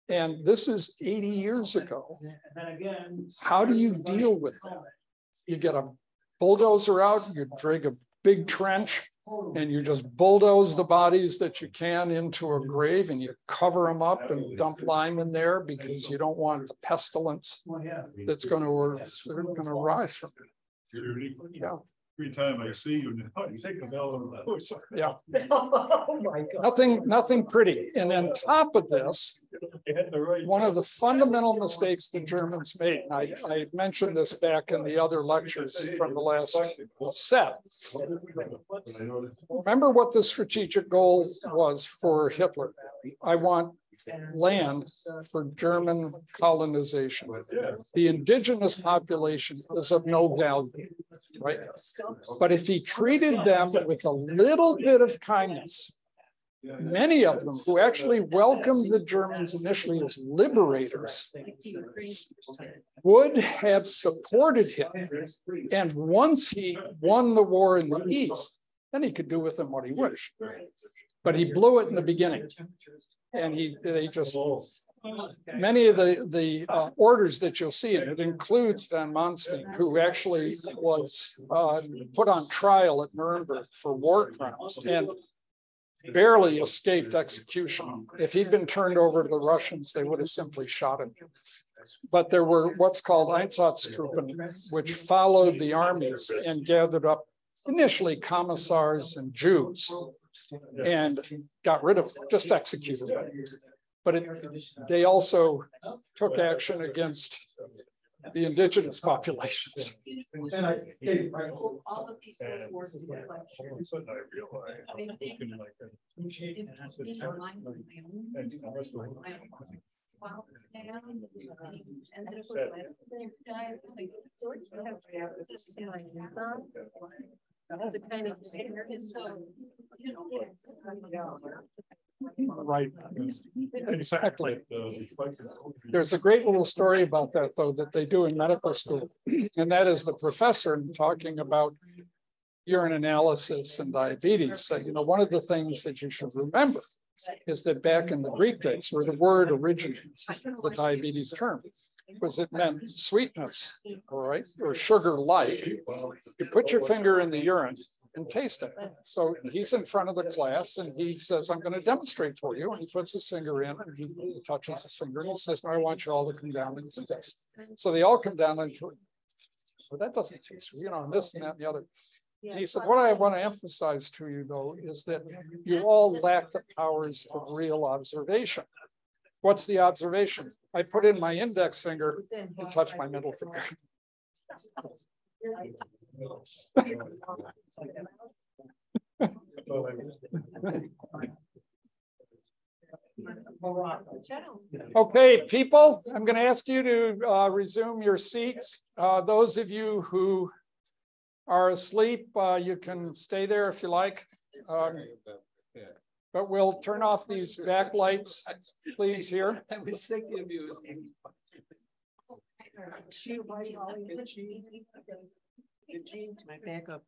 and this is 80 years ago, how do you deal with that? You get a bulldozer out, you dig a big trench, and you just bulldoze the bodies that you can into a grave, and you cover them up and dump lime in there because you don't want the pestilence that's going to rise from it. Yeah. Every time I see you now, I think of those. Yeah. Oh my God. Nothing pretty. And on top of this, one of the fundamental mistakes the Germans made, and I mentioned this back in the other lectures from the last set. Remember what the strategic goal was for Hitler. I want land for German colonization. The indigenous population is of no value, right? But if he treated them with a little bit of kindness, many of them who actually welcomed the Germans initially as liberators would have supported him. And once he won the war in the East, then he could do with them what he wished. But he blew it in the beginning. And many of the orders that you'll see, and it includes Van Manstein, who actually was put on trial at Nuremberg for war crimes and barely escaped execution. If he'd been turned over to the Russians, they would have simply shot him. But there were what's called Einsatztruppen, which followed the armies and gathered up initially commissars and Jews, and got rid of them, just executed them. But they also took action against the indigenous populations. And I think all of these wars and lectures. I mean, these are line with my own. And there's a list there. It's a kind of so, Right, exactly. There's a great little story about that, though, that they do in medical school. And that is the professor talking about urine analysis and diabetes. So, you know, one of the things that you should remember is that back in the Greek days, where the word originates, the diabetes term, was it meant sweetness, all right, or sugar-like. You put your finger in the urine and taste it. So he's in front of the class and he says, I'm going to demonstrate for you. And he puts his finger in and he touches his finger and he says, no, I want you all to come down and do this. So they all come down and well, that doesn't taste, you know, and this and that and the other. And he said, what I want to emphasize to you, though, is that you all lack the powers of real observation. What's the observation? I put in my index finger and touch my middle finger. Okay, people, I'm going to ask you to resume your seats. Those of you who are asleep, you can stay there if you like. But we'll turn off these backlights, please, here. I was thinking of you. My backup.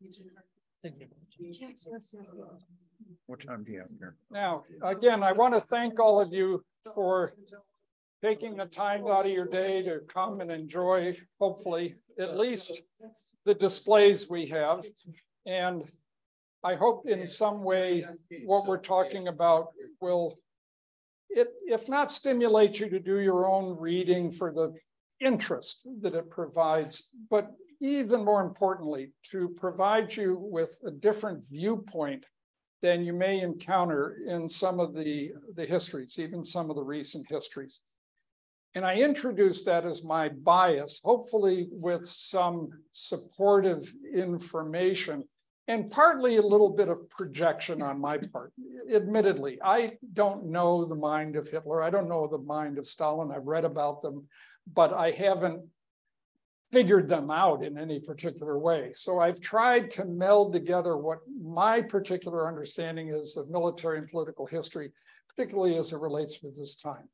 What time do you have here? Now, again, I want to thank all of you for taking the time out of your day to come and enjoy, hopefully, at least the displays we have. And I hope in some way what we're talking about will, if not stimulate you to do your own reading for the interest that it provides, but even more importantly, to provide you with a different viewpoint than you may encounter in some of the histories, even some of the recent histories. And I introduce that as my bias, hopefully with some supportive information and partly a little bit of projection on my part. Admittedly, I don't know the mind of Hitler. I don't know the mind of Stalin. I've read about them, but I haven't figured them out in any particular way. So I've tried to meld together what my particular understanding is of military and political history, particularly as it relates to this time.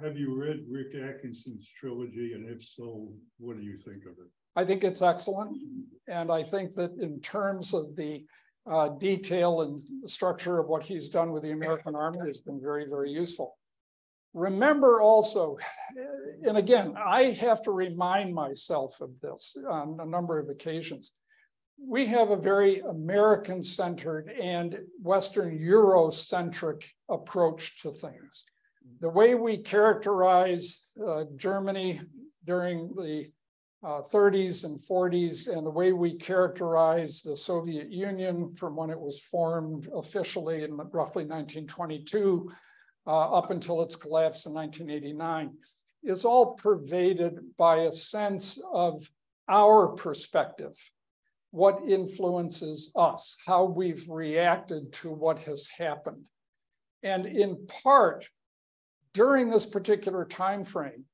Have you read Rick Atkinson's trilogy? And if so, what do you think of it? I think it's excellent. And I think that in terms of the detail and the structure of what he's done with the American Army has been very, very useful. Remember also, and again, I have to remind myself of this on a number of occasions. We have a very American-centered and Western Eurocentric approach to things. The way we characterize Germany during the 30s and 40s, and the way we characterize the Soviet Union from when it was formed officially in roughly 1922 up until its collapse in 1989, is all pervaded by a sense of our perspective, what influences us, how we've reacted to what has happened. And in part, during this particular time frame,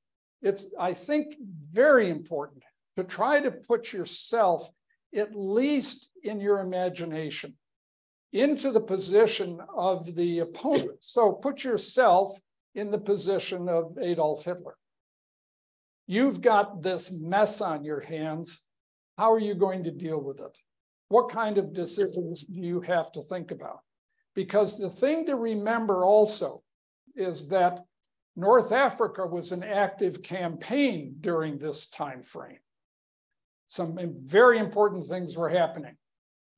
it's, I think, very important to try to put yourself, at least in your imagination, into the position of the opponent. So put yourself in the position of Adolf Hitler. You've got this mess on your hands. How are you going to deal with it? What kind of decisions do you have to think about? Because the thing to remember also is that North Africa was an active campaign during this time frame. Some very important things were happening.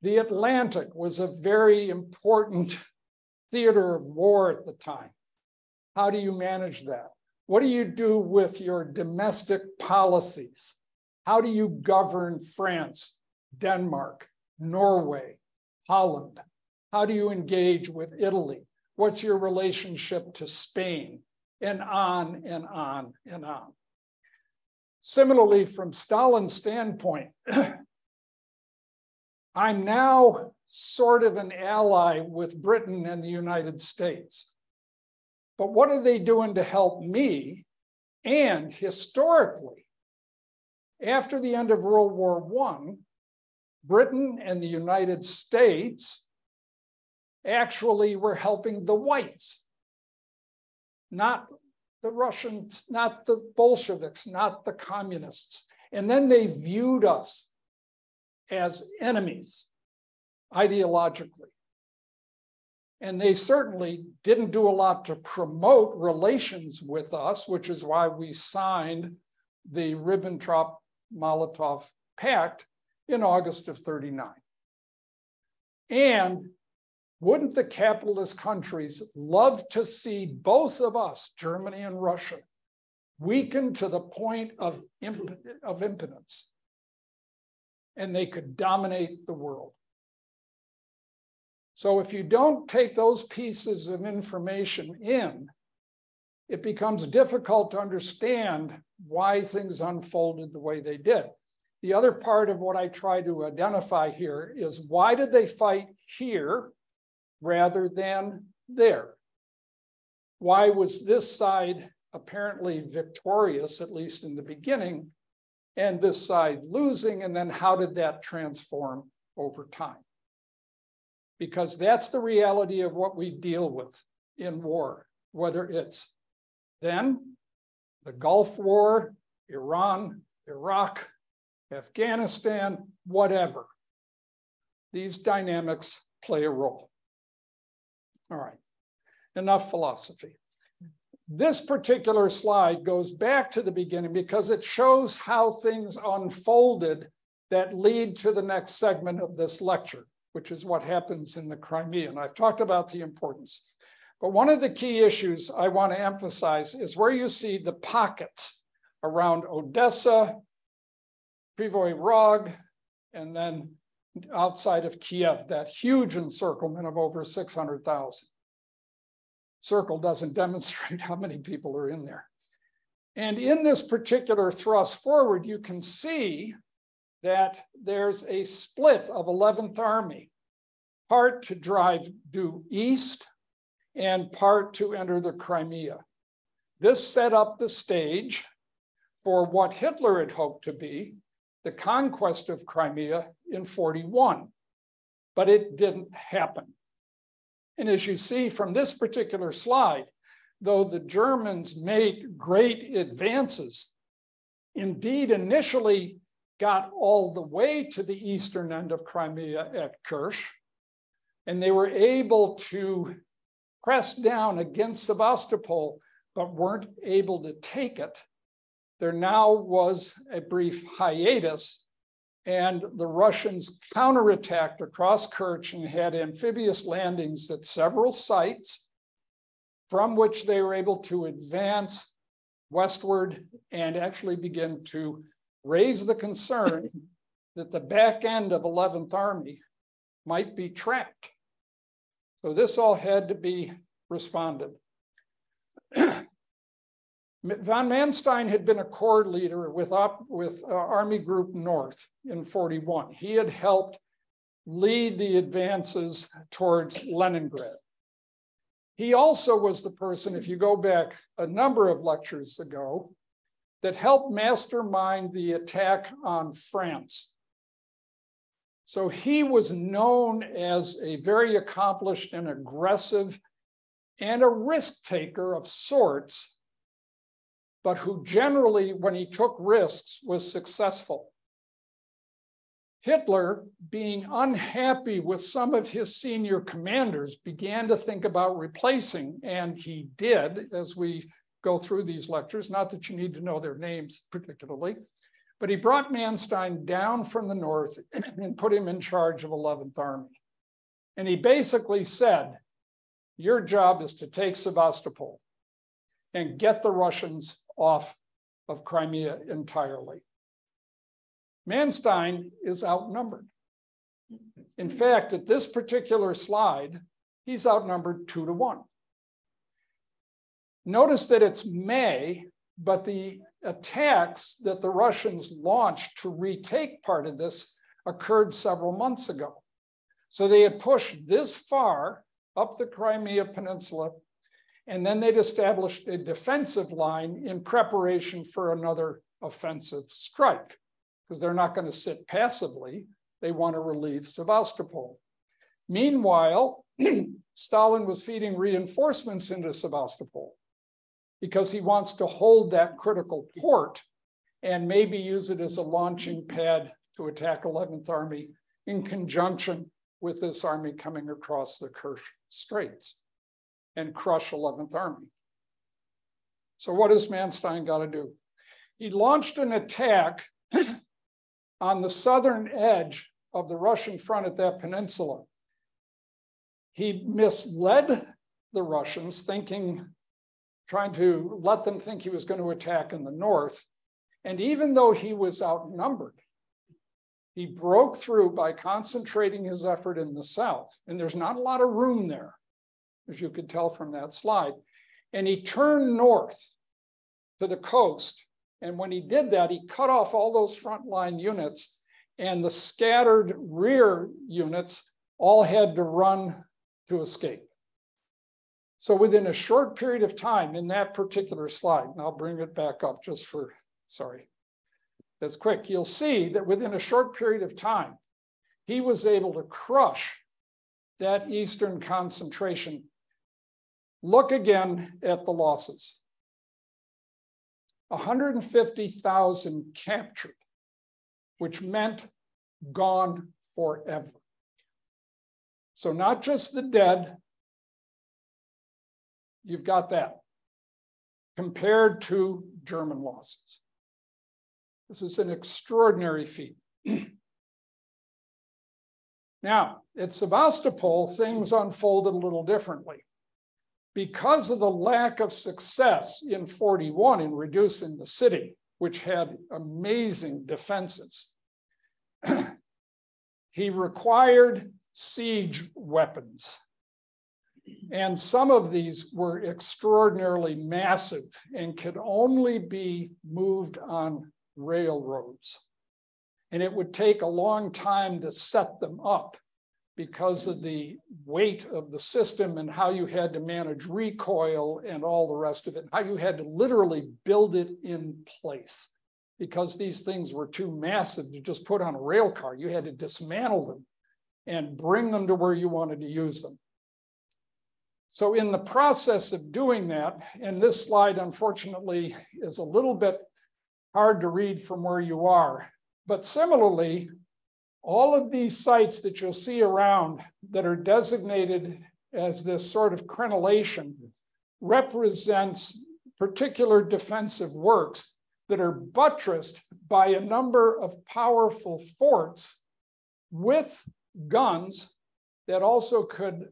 The Atlantic was a very important theater of war at the time. How do you manage that? What do you do with your domestic policies? How do you govern France, Denmark, Norway, Holland? How do you engage with Italy? What's your relationship to Spain? And on and on and on. Similarly, from Stalin's standpoint, I'm now sort of an ally with Britain and the United States. But what are they doing to help me? And historically, after the end of World War I, Britain and the United States actually were helping the whites, not the Russians, not the Bolsheviks, not the communists. And then they viewed us as enemies ideologically. And they certainly didn't do a lot to promote relations with us, which is why we signed the Ribbentrop-Molotov Pact in August of '39. And wouldn't the capitalist countries love to see both of us, Germany and Russia, weakened to the point of impotence? And they could dominate the world. So if you don't take those pieces of information in, it becomes difficult to understand why things unfolded the way they did. The other part of what I try to identify here is, why did they fight here rather than there? Why was this side apparently victorious, at least in the beginning, and this side losing? And then how did that transform over time? Because that's the reality of what we deal with in war, whether it's then the Gulf War, Iran, Iraq, Afghanistan, whatever. These dynamics play a role. All right, enough philosophy. This particular slide goes back to the beginning because it shows how things unfolded that lead to the next segment of this lecture, which is what happens in the Crimea. And I've talked about the importance. But one of the key issues I want to emphasize is where you see the pockets around Odessa, Kryvyi Rog, and then outside of Kiev, that huge encirclement of over 600,000. Circle doesn't demonstrate how many people are in there. And in this particular thrust forward, you can see that there's a split of 11th Army, part to drive due east and part to enter the Crimea. This set up the stage for what Hitler had hoped to be the conquest of Crimea in '41, but it didn't happen. And as you see from this particular slide, though the Germans made great advances, indeed initially got all the way to the eastern end of Crimea at Kerch, and they were able to press down against Sevastopol, but weren't able to take it. There now was a brief hiatus, and the Russians counterattacked across Kerch and had amphibious landings at several sites, from which they were able to advance westward and actually begin to raise the concern that the back end of 11th Army might be trapped. So this all had to be responded. Von Manstein had been a corps leader with Army Group North in '41. He had helped lead the advances towards Leningrad. He also was the person, if you go back a number of lectures ago, that helped mastermind the attack on France. So he was known as a very accomplished and aggressive and a risk taker of sorts, but who generally, when he took risks, was successful. Hitler, being unhappy with some of his senior commanders, began to think about replacing, and he did, as we go through these lectures, not that you need to know their names particularly, but he brought Manstein down from the north and put him in charge of 11th Army. And he basically said, your job is to take Sevastopol and get the Russians off of Crimea entirely. Manstein is outnumbered. In fact, at this particular slide, he's outnumbered 2-1. Notice that it's May, but the attacks that the Russians launched to retake part of this occurred several months ago. So they had pushed this far up the Crimea Peninsula, and then they'd established a defensive line in preparation for another offensive strike, because they're not going to sit passively. They want to relieve Sevastopol. Meanwhile, Stalin was feeding reinforcements into Sebastopol because he wants to hold that critical port and maybe use it as a launching pad to attack 11th Army in conjunction with this army coming across the Kerch Straits and crush 11th Army. So what does Manstein got to do? He launched an attack on the southern edge of the Russian front at that peninsula. He misled the Russians, trying to let them think he was going to attack in the north. And even though he was outnumbered, he broke through by concentrating his effort in the south. And there's not a lot of room there, as you could tell from that slide. And he turned north to the coast. And when he did that, he cut off all those frontline units, and the scattered rear units all had to run to escape. So within a short period of time in that particular slide, and I'll bring it back up just for, sorry, that's quick. You'll see that within a short period of time, he was able to crush that eastern concentration. Look again at the losses. 150,000 captured, which meant gone forever. So not just the dead, you've got that, compared to German losses. This is an extraordinary feat. Now, at Sebastopol, things unfolded a little differently. Because of the lack of success in 41 in reducing the city, which had amazing defenses, he required siege weapons. And some of these were extraordinarily massive and could only be moved on railroads. And it would take a long time to set them up because of the weight of the system and how you had to manage recoil and all the rest of it, how you had to literally build it in place because these things were too massive to just put on a rail car. You had to dismantle them and bring them to where you wanted to use them. So in the process of doing that, and this slide unfortunately is a little bit hard to read from where you are, but similarly, all of these sites that you'll see around that are designated as this sort of crenellation represents particular defensive works that are buttressed by a number of powerful forts with guns that also could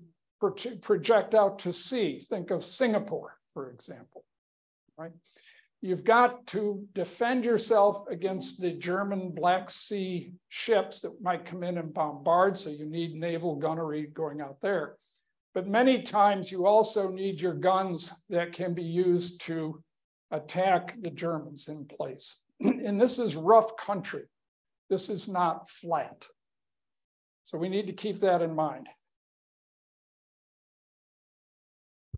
project out to sea. Think of Singapore, for example, right? You've got to defend yourself against the German Black Sea ships that might come in and bombard, so you need naval gunnery going out there. But many times you also need your guns that can be used to attack the Germans in place. And this is rough country. This is not flat. So we need to keep that in mind.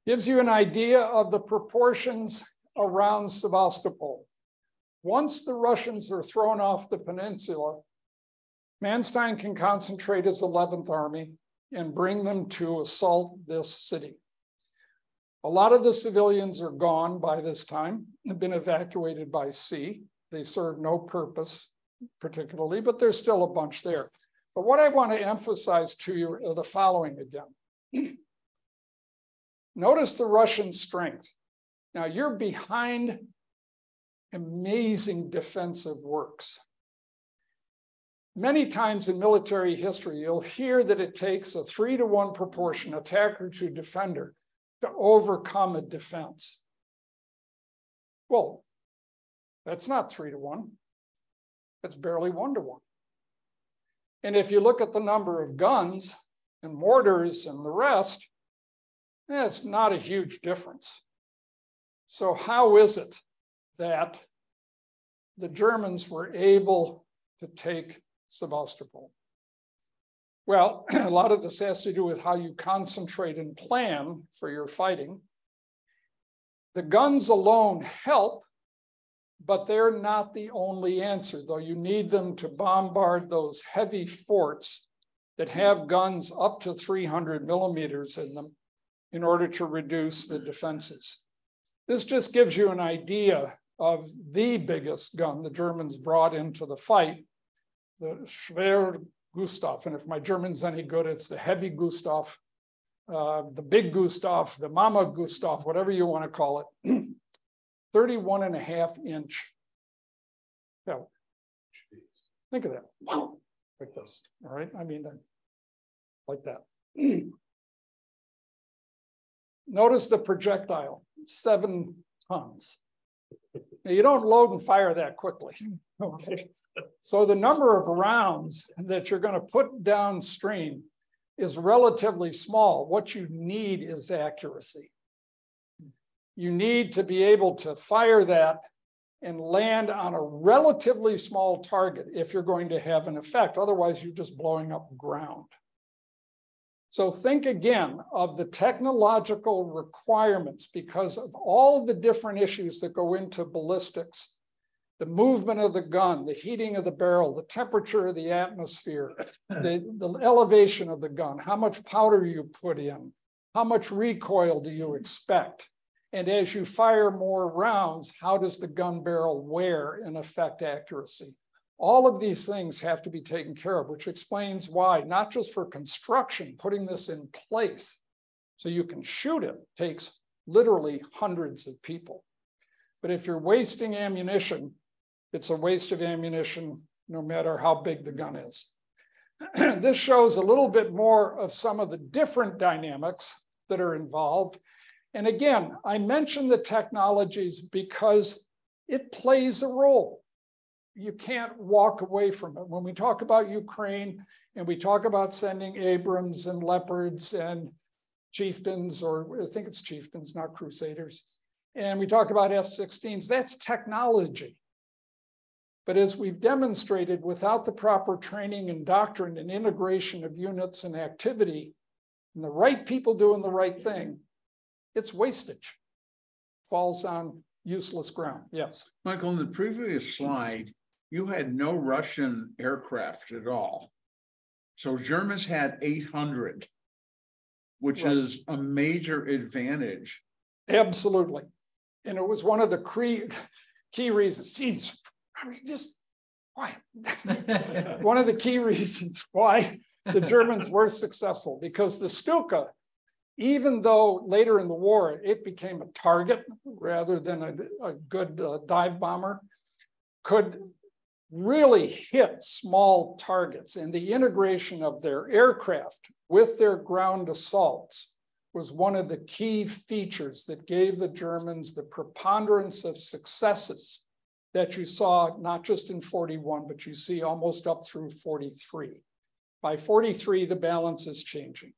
Gives you an idea of the proportions around Sebastopol. Once the Russians are thrown off the peninsula, Manstein can concentrate his 11th Army and bring them to assault this city. A lot of the civilians are gone by this time, have been evacuated by sea. They serve no purpose particularly, but there's still a bunch there. But what I want to emphasize to you are the following again. Notice the Russian strength. Now you're behind amazing defensive works. Many times in military history, you'll hear that it takes a 3-to-1 proportion, attacker to defender, to overcome a defense. Well, that's not 3-to-1. That's barely 1-to-1. And if you look at the number of guns and mortars and the rest, it's not a huge difference. So how is it that the Germans were able to take Sebastopol? Well, a lot of this has to do with how you concentrate and plan for your fighting. The guns alone help, but they're not the only answer, though you need them to bombard those heavy forts that have guns up to 300 millimeters in them in order to reduce the defenses. This just gives you an idea of the biggest gun the Germans brought into the fight, the Schwer Gustav. And if my German's any good, it's the heavy Gustav, the big Gustav, the Mama Gustav, whatever you want to call it, 31.5-inch. Yeah. Think of that. Wow. Like this. All right. I mean, like that. Notice the projectile, 7 tons. Now, you don't load and fire that quickly. Okay. So the number of rounds that you're going to put downstream is relatively small. What you need is accuracy. You need to be able to fire that and land on a relatively small target if you're going to have an effect. Otherwise, you're just blowing up ground. So think again of the technological requirements because of all the different issues that go into ballistics. The movement of the gun, the heating of the barrel, the temperature of the atmosphere, the elevation of the gun, how much powder you put in, how much recoil do you expect? And as you fire more rounds, how does the gun barrel wear and affect accuracy? All of these things have to be taken care of, which explains why, not just for construction, putting this in place so you can shoot it takes literally hundreds of people. But if you're wasting ammunition, it's a waste of ammunition, no matter how big the gun is. This shows a little bit more of some of the different dynamics that are involved. And again, I mention the technologies because it plays a role. You can't walk away from it. When we talk about Ukraine and we talk about sending Abrams and Leopards and Chieftains, or I think it's Chieftains, not Crusaders, and we talk about F-16s, that's technology. But as we've demonstrated, without the proper training and doctrine and integration of units and activity, and the right people doing the right thing, it's wastage. Falls on useless ground. Yes. Michael, in the previous slide, you had no Russian aircraft at all. So Germans had 800, which Right. is a major advantage. Absolutely. And it was one of the key reasons. Geez, I mean, just why? One of the key reasons why the Germans were successful, because the Stuka, even though later in the war it became a target rather than a good dive bomber, could really hit small targets. And the integration of their aircraft with their ground assaults was one of the key features that gave the Germans the preponderance of successes that you saw not just in 41, but you see almost up through 43. By 43, the balance is changing.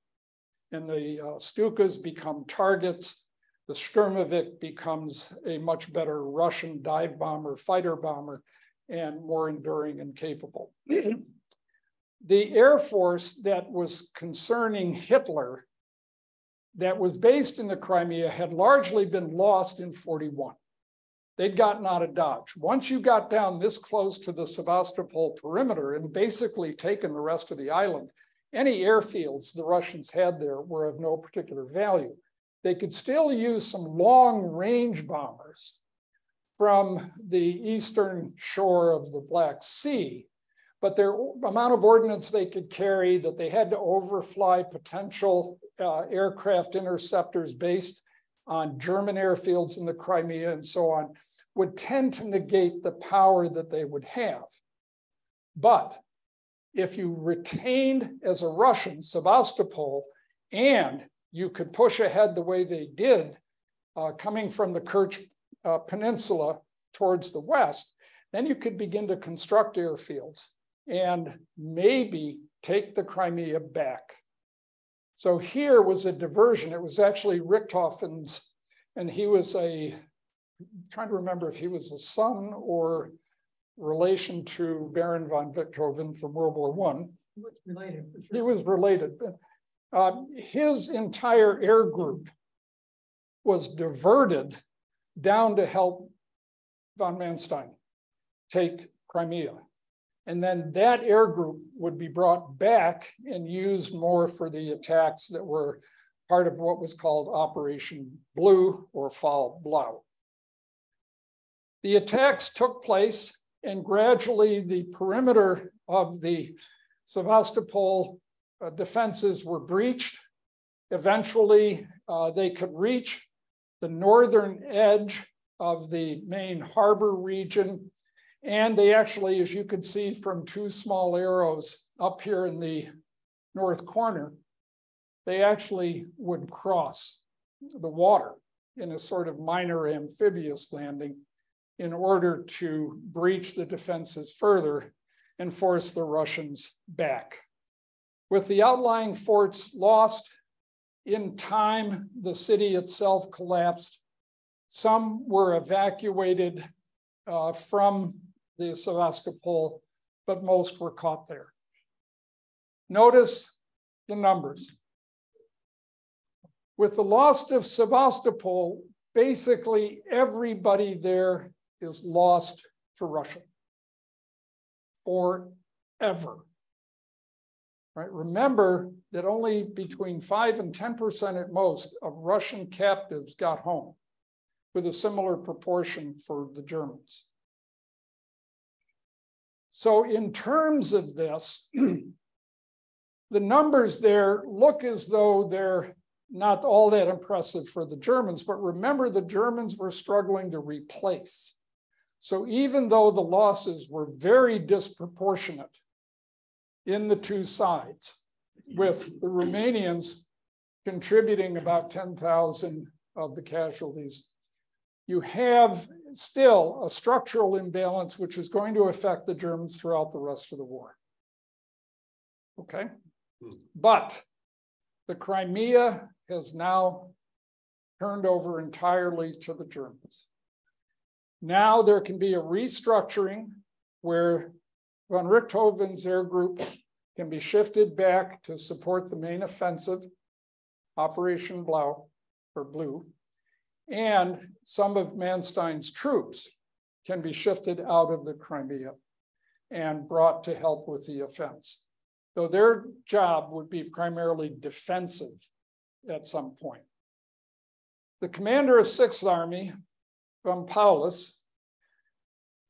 And the Stukas become targets. The Sturmovik becomes a much better Russian dive bomber, fighter bomber, and more enduring and capable. The Air Force that was concerning Hitler, that was based in the Crimea, had largely been lost in 41. They'd gotten out of Dodge. Once you got down this close to the Sevastopol perimeter and basically taken the rest of the island, any airfields the Russians had there were of no particular value. They could still use some long-range bombers from the eastern shore of the Black Sea, but their amount of ordnance they could carry, that they had to overfly potential aircraft interceptors based on German airfields in the Crimea and so on, would tend to negate the power that they would have. But if you retained as a Russian Sevastopol and you could push ahead the way they did, coming from the Kerch Peninsula towards the west, then you could begin to construct airfields and maybe take the Crimea back. So here was a diversion. It was actually Richthofen's, and he was I'm trying to remember if he was a son or relation to Baron von Richthofen from World War I. He was related. For sure. He was related. His entire air group was diverted down to help von Manstein take Crimea. And then that air group would be brought back and used more for the attacks that were part of what was called Operation Blue or Fall Blau. The attacks took place, and gradually the perimeter of the Sevastopol defenses were breached. Eventually, they could reach the northern edge of the main harbor region. And they actually, as you can see from two small arrows up here in the north corner, they actually would cross the water in a sort of minor amphibious landing in order to breach the defenses further and force the Russians back. With the outlying forts lost, in time, the city itself collapsed. Some were evacuated from the Sevastopol, but most were caught there. Notice the numbers. With the loss of Sevastopol, basically everybody there is lost to Russia forever. Right? Remember that only between 5 and 10% at most of Russian captives got home, with a similar proportion for the Germans. So in terms of this, the numbers there look as though they're not all that impressive for the Germans, but remember the Germans were struggling to replace. So even though the losses were very disproportionate in the two sides, with the Romanians contributing about 10,000 of the casualties, you have still a structural imbalance which is going to affect the Germans throughout the rest of the war. Okay? But the Crimea has now turned over entirely to the Germans. Now there can be a restructuring where von Richthofen's air group can be shifted back to support the main offensive, Operation Blau, or Blue, and some of Manstein's troops can be shifted out of the Crimea and brought to help with the offense. So their job would be primarily defensive at some point. The commander of 6th Army, von Paulus,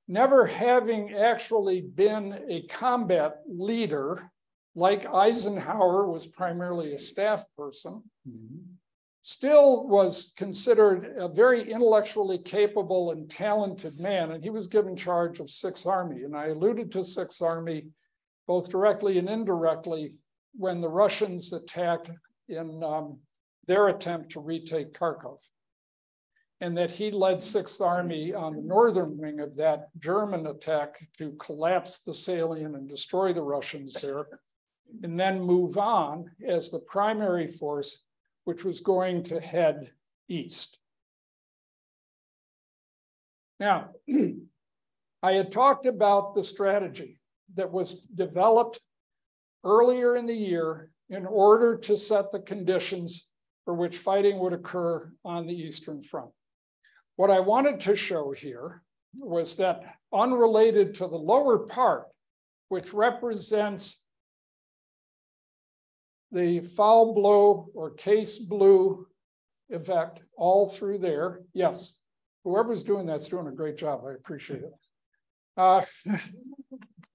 never having actually been a combat leader, like Eisenhower was primarily a staff person, still was considered a very intellectually capable and talented man, and he was given charge of 6th Army. And I alluded to 6th Army both directly and indirectly when the Russians attacked in their attempt to retake Kharkov, and that he led 6th Army on the northern wing of that German attack to collapse the salient and destroy the Russians there, and then move on as the primary force, which was going to head east. Now, I had talked about the strategy that was developed earlier in the year in order to set the conditions for which fighting would occur on the Eastern Front. What I wanted to show here was that, unrelated to the lower part, which represents the foul blow or case blue effect all through there. Yes, whoever's doing that's doing a great job. I appreciate it.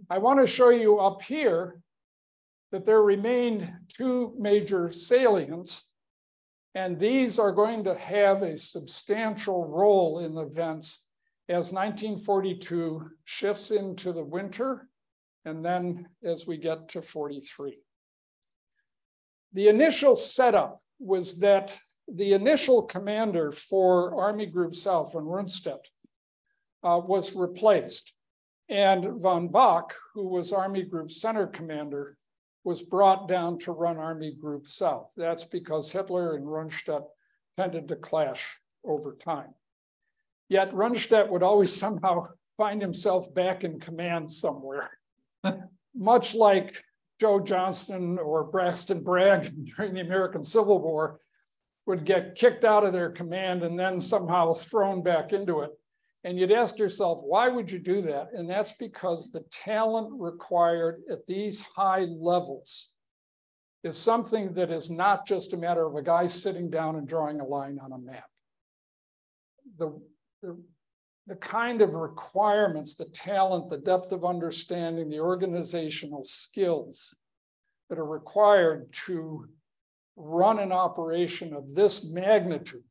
I want to show you up here that there remained two major salients, and these are going to have a substantial role in events as 1942 shifts into the winter, and then as we get to 43. The initial setup was that the initial commander for Army Group South, von Rundstedt, was replaced. And von Bock, who was Army Group Center commander, was brought down to run Army Group South. That's because Hitler and Rundstedt tended to clash over time. Yet Rundstedt would always somehow find himself back in command somewhere, much like Joe Johnston or Braxton Bragg during the American Civil War would get kicked out of their command and then somehow thrown back into it. And you'd ask yourself, why would you do that? And that's because the talent required at these high levels is something that is not just a matter of a guy sitting down and drawing a line on a map. The kind of requirements, the talent, the depth of understanding, the organizational skills that are required to run an operation of this magnitude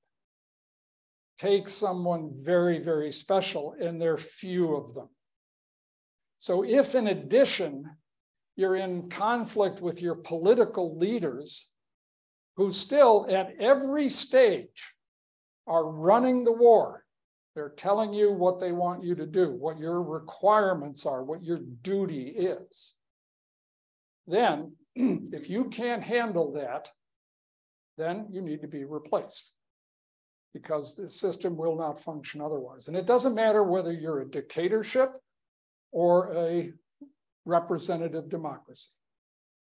takes someone very, very special, and there are few of them. So if in addition, you're in conflict with your political leaders who still at every stage are running the war, they're telling you what they want you to do, what your requirements are, what your duty is. Then, if you can't handle that, then you need to be replaced because the system will not function otherwise. And it doesn't matter whether you're a dictatorship or a representative democracy.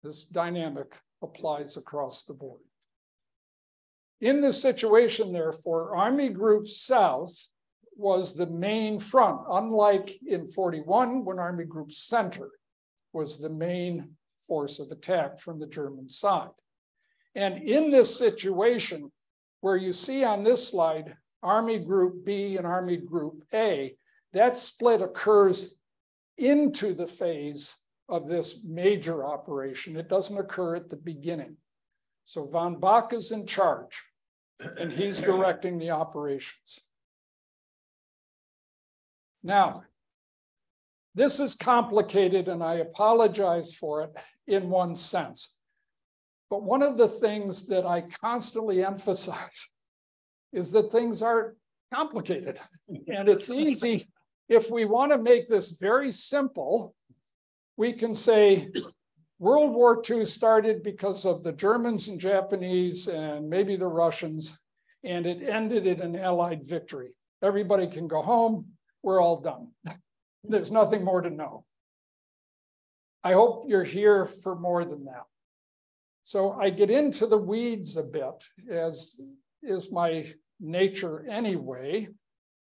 This dynamic applies across the board. In this situation, therefore, Army Group South was the main front, unlike in 41, when Army Group Center was the main force of attack from the German side. And in this situation, where you see on this slide, Army Group B and Army Group A, that split occurs into the phase of this major operation. It doesn't occur at the beginning. So von Bach is in charge, and he's directing the operations. Now, this is complicated, and I apologize for it in one sense. But one of the things that I constantly emphasize is that things are complicated. And it's easy, if we want to make this very simple, we can say World War II started because of the Germans and Japanese and maybe the Russians, and it ended in an Allied victory. Everybody can go home, we're all done. There's nothing more to know. I hope you're here for more than that. So I get into the weeds a bit, as is my nature anyway.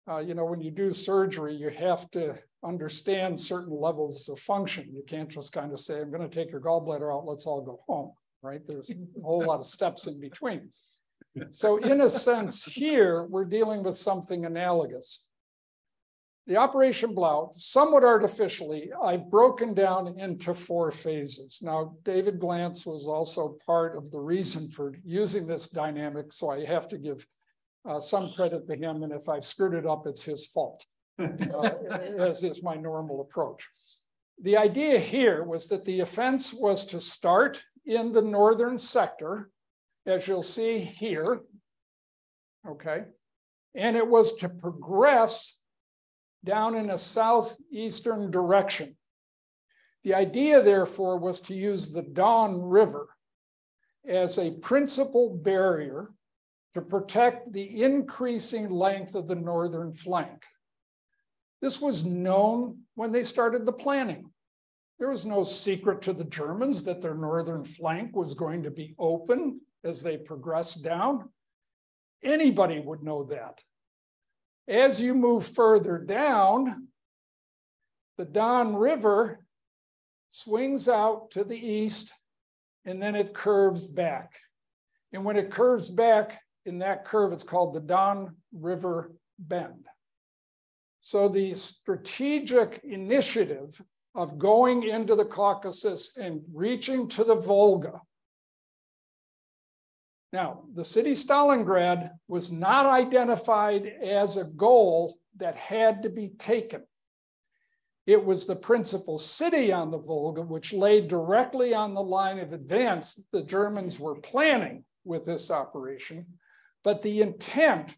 You know, when you do surgery, you have to understand certain levels of function. You can't just kind of say, I'm going to take your gallbladder out, let's all go home, right? There's a whole lot of steps in between. So in a sense here, we're dealing with something analogous. The Operation Blau, somewhat artificially, I've broken down into 4 phases. Now, David Glantz was also part of the reason for using this dynamic, so I have to give some credit to him, and if I've screwed it up, it's his fault, as is my normal approach. The idea here was that the offense was to start in the northern sector, as you'll see here, okay? And it was to progress down in a southeastern direction. The idea, therefore, was to use the Don River as a principal barrier to protect the increasing length of the northern flank. This was known when they started the planning. There was no secret to the Germans that their northern flank was going to be open as they progressed down. Anybody would know that. As you move further down, the Don River swings out to the east, and then it curves back. And when it curves back in that curve, it's called the Don River Bend. So the strategic initiative of going into the Caucasus and reaching to the Volga. Now, the city Stalingrad was not identified as a goal that had to be taken. It was the principal city on the Volga, which lay directly on the line of advance the Germans were planning with this operation. But the intent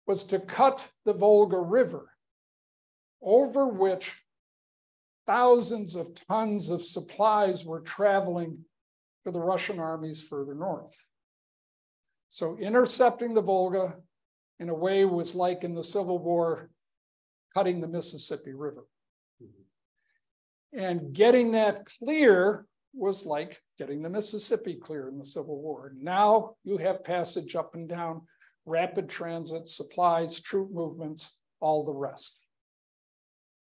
was to cut the Volga River, over which thousands of tons of supplies were traveling for the Russian armies further north. So intercepting the Volga in a way was like in the Civil War, cutting the Mississippi River. And getting that clear was like getting the Mississippi clear in the Civil War. Now you have passage up and down, rapid transit, supplies, troop movements, all the rest.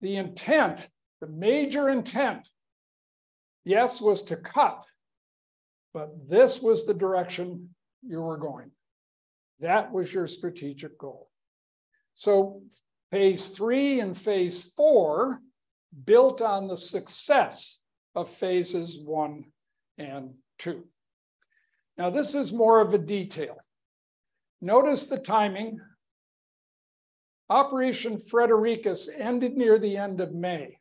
The intent, the major intent, yes, was to cut, but this was the direction you were going. That was your strategic goal. So phase 3 and phase 4 built on the success of phases 1 and 2. Now, this is more of a detail. Notice the timing. Operation Frederikus ended near the end of May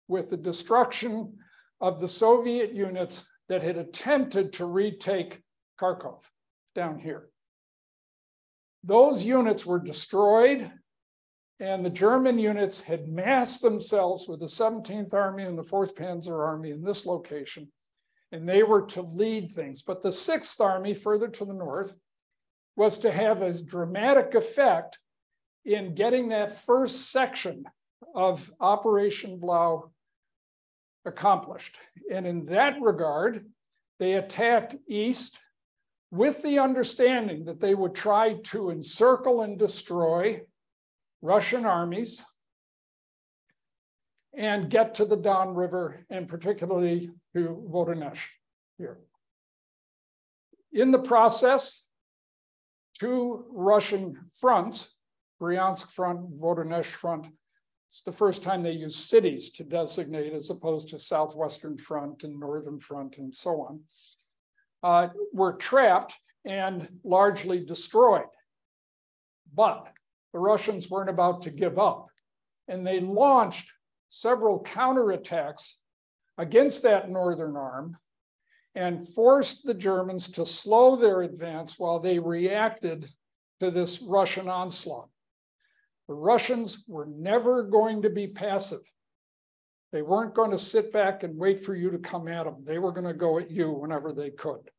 with the destruction of the Soviet units that had attempted to retake Kharkov down here. Those units were destroyed, and the German units had massed themselves with the 17th Army and the 4th Panzer Army in this location, and they were to lead things. But the 6th Army, further to the north, was to have a dramatic effect in getting that first section of Operation Blau accomplished. And in that regard, they attacked east with the understanding that they would try to encircle and destroy Russian armies and get to the Don River, and particularly to Voronezh here. In the process, 2 Russian fronts, Bryansk front, Voronezh front, it's the first time they use cities to designate as opposed to Southwestern Front and Northern Front and so on, were trapped and largely destroyed. But the Russians weren't about to give up, and they launched several counterattacks against that northern arm and forced the Germans to slow their advance while they reacted to this Russian onslaught. The Russians were never going to be passive. They weren't going to sit back and wait for you to come at them. They were going to go at you whenever they could.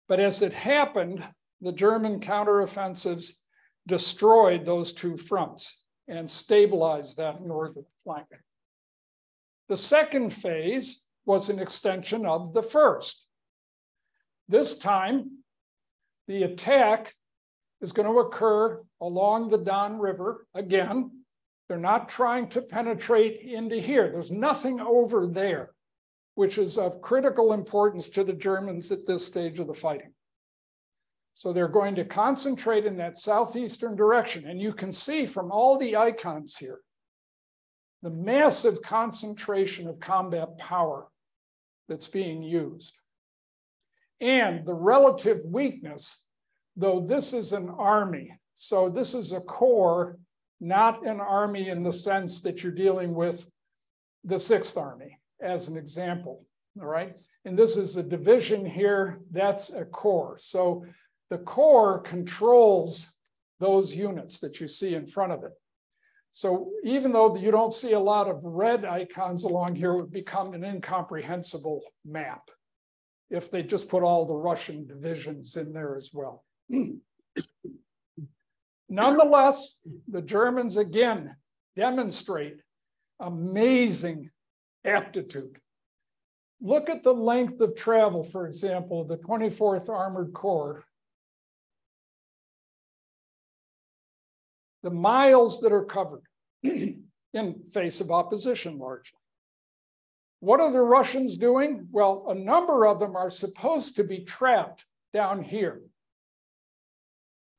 But as it happened, the German counteroffensives destroyed those 2 fronts and stabilized that northern flank. The second phase was an extension of the first. This time, the attack is going to occur along the Don River. Again, they're not trying to penetrate into here. There's nothing over there, which is of critical importance to the Germans at this stage of the fighting. So they're going to concentrate in that southeastern direction. And you can see from all the icons here, the massive concentration of combat power that's being used. And the relative weakness, though this is an army. So this is a corps, not an army in the sense that you're dealing with the 6th Army, as an example, all right? And this is a division here, that's a corps. So the corps controls those units that you see in front of it. So even though you don't see a lot of red icons along here, it would become an incomprehensible map if they just put all the Russian divisions in there as well. Nonetheless, the Germans again demonstrate amazing aptitude. Look at the length of travel, for example, of the 24th Armored Corps. The miles that are covered in face of opposition largely. What are the Russians doing? Well, a number of them are supposed to be trapped down here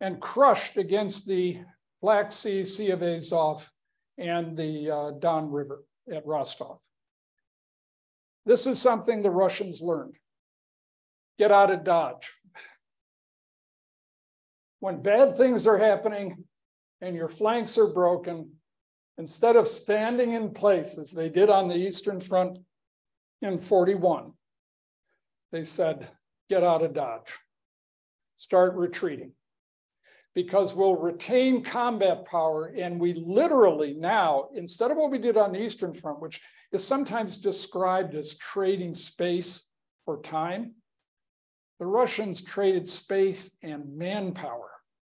and crushed against the Black Sea, Sea of Azov, and the Don River at Rostov. This is something the Russians learned. Get out of Dodge. When bad things are happening and your flanks are broken, instead of standing in place as they did on the Eastern Front in 41, they said, get out of Dodge, start retreating. Because we'll retain combat power, and we literally now, instead of what we did on the Eastern Front, which is sometimes described as trading space for time, the Russians traded space and manpower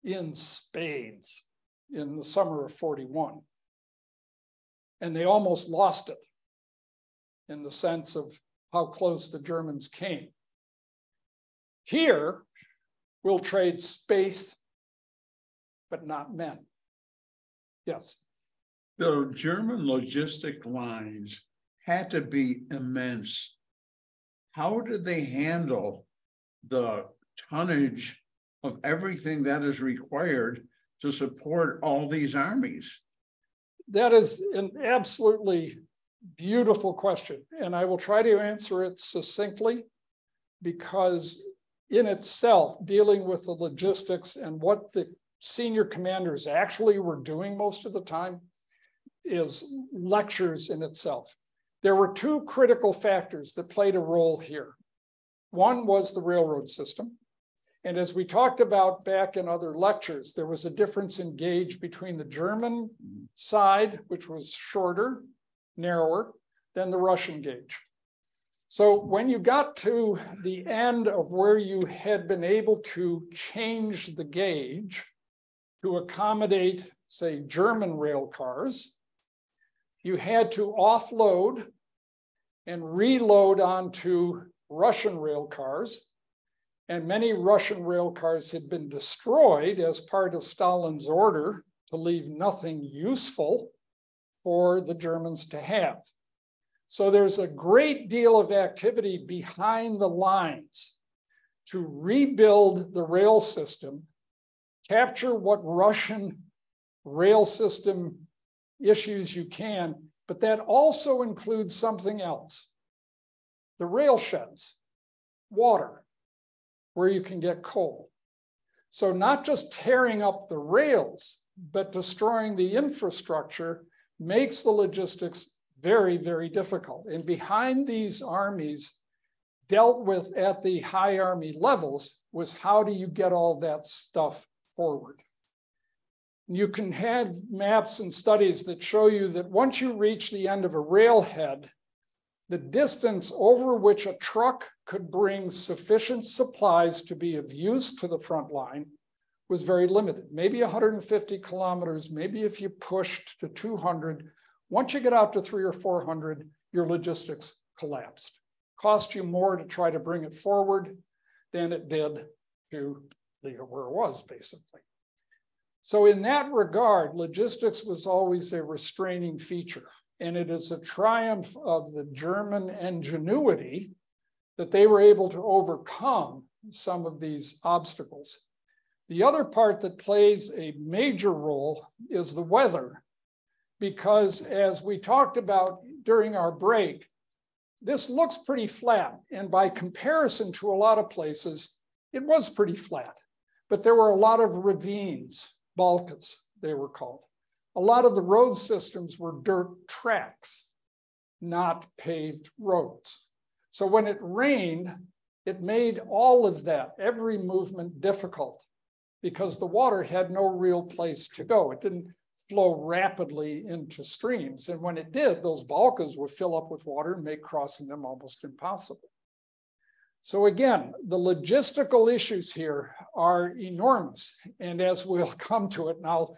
in spades in the summer of 41. And they almost lost it in the sense of how close the Germans came. Here, we'll trade space but not men. Yes. The German logistic lines had to be immense. How did they handle the tonnage of everything that is required to support all these armies? That is an absolutely beautiful question, and I will try to answer it succinctly, because in itself, dealing with the logistics and what the senior commanders actually were doing most of the time is lectures in itself. There were two critical factors that played a role here. One was the railroad system. And as we talked about back in other lectures, there was a difference in gauge between the German side, which was shorter, narrower than the Russian gauge. So when you got to the end of where you had been able to change the gauge to accommodate, say, German rail cars, you had to offload and reload onto Russian rail cars. And many Russian rail cars had been destroyed as part of Stalin's order to leave nothing useful for the Germans to have. So there's a great deal of activity behind the lines to rebuild the rail system, capture what Russian rail system issues you can, but that also includes something else. The rail sheds, water, where you can get coal. So not just tearing up the rails, but destroying the infrastructure makes the logistics very, very difficult. And behind these armies dealt with at the high army levels was how do you get all that stuff forward? You can have maps and studies that show you that once you reach the end of a railhead, the distance over which a truck could bring sufficient supplies to be of use to the front line was very limited. Maybe 150 kilometers, maybe if you pushed to 200, once you get out to 300 or 400, your logistics collapsed. Cost you more to try to bring it forward than it did to leave it where it was, basically. So in that regard, logistics was always a restraining feature. And it is a triumph of the German ingenuity that they were able to overcome some of these obstacles. The other part that plays a major role is the weather, because as we talked about during our break, this looks pretty flat. And by comparison to a lot of places, it was pretty flat. But there were a lot of ravines, balkas, they were called. A lot of the road systems were dirt tracks, not paved roads. So when it rained, it made all of that, every movement difficult, because the water had no real place to go. It didn't flow rapidly into streams. And when it did, those balkas would fill up with water and make crossing them almost impossible. So again, the logistical issues here are enormous. And as we'll come to it, and I'll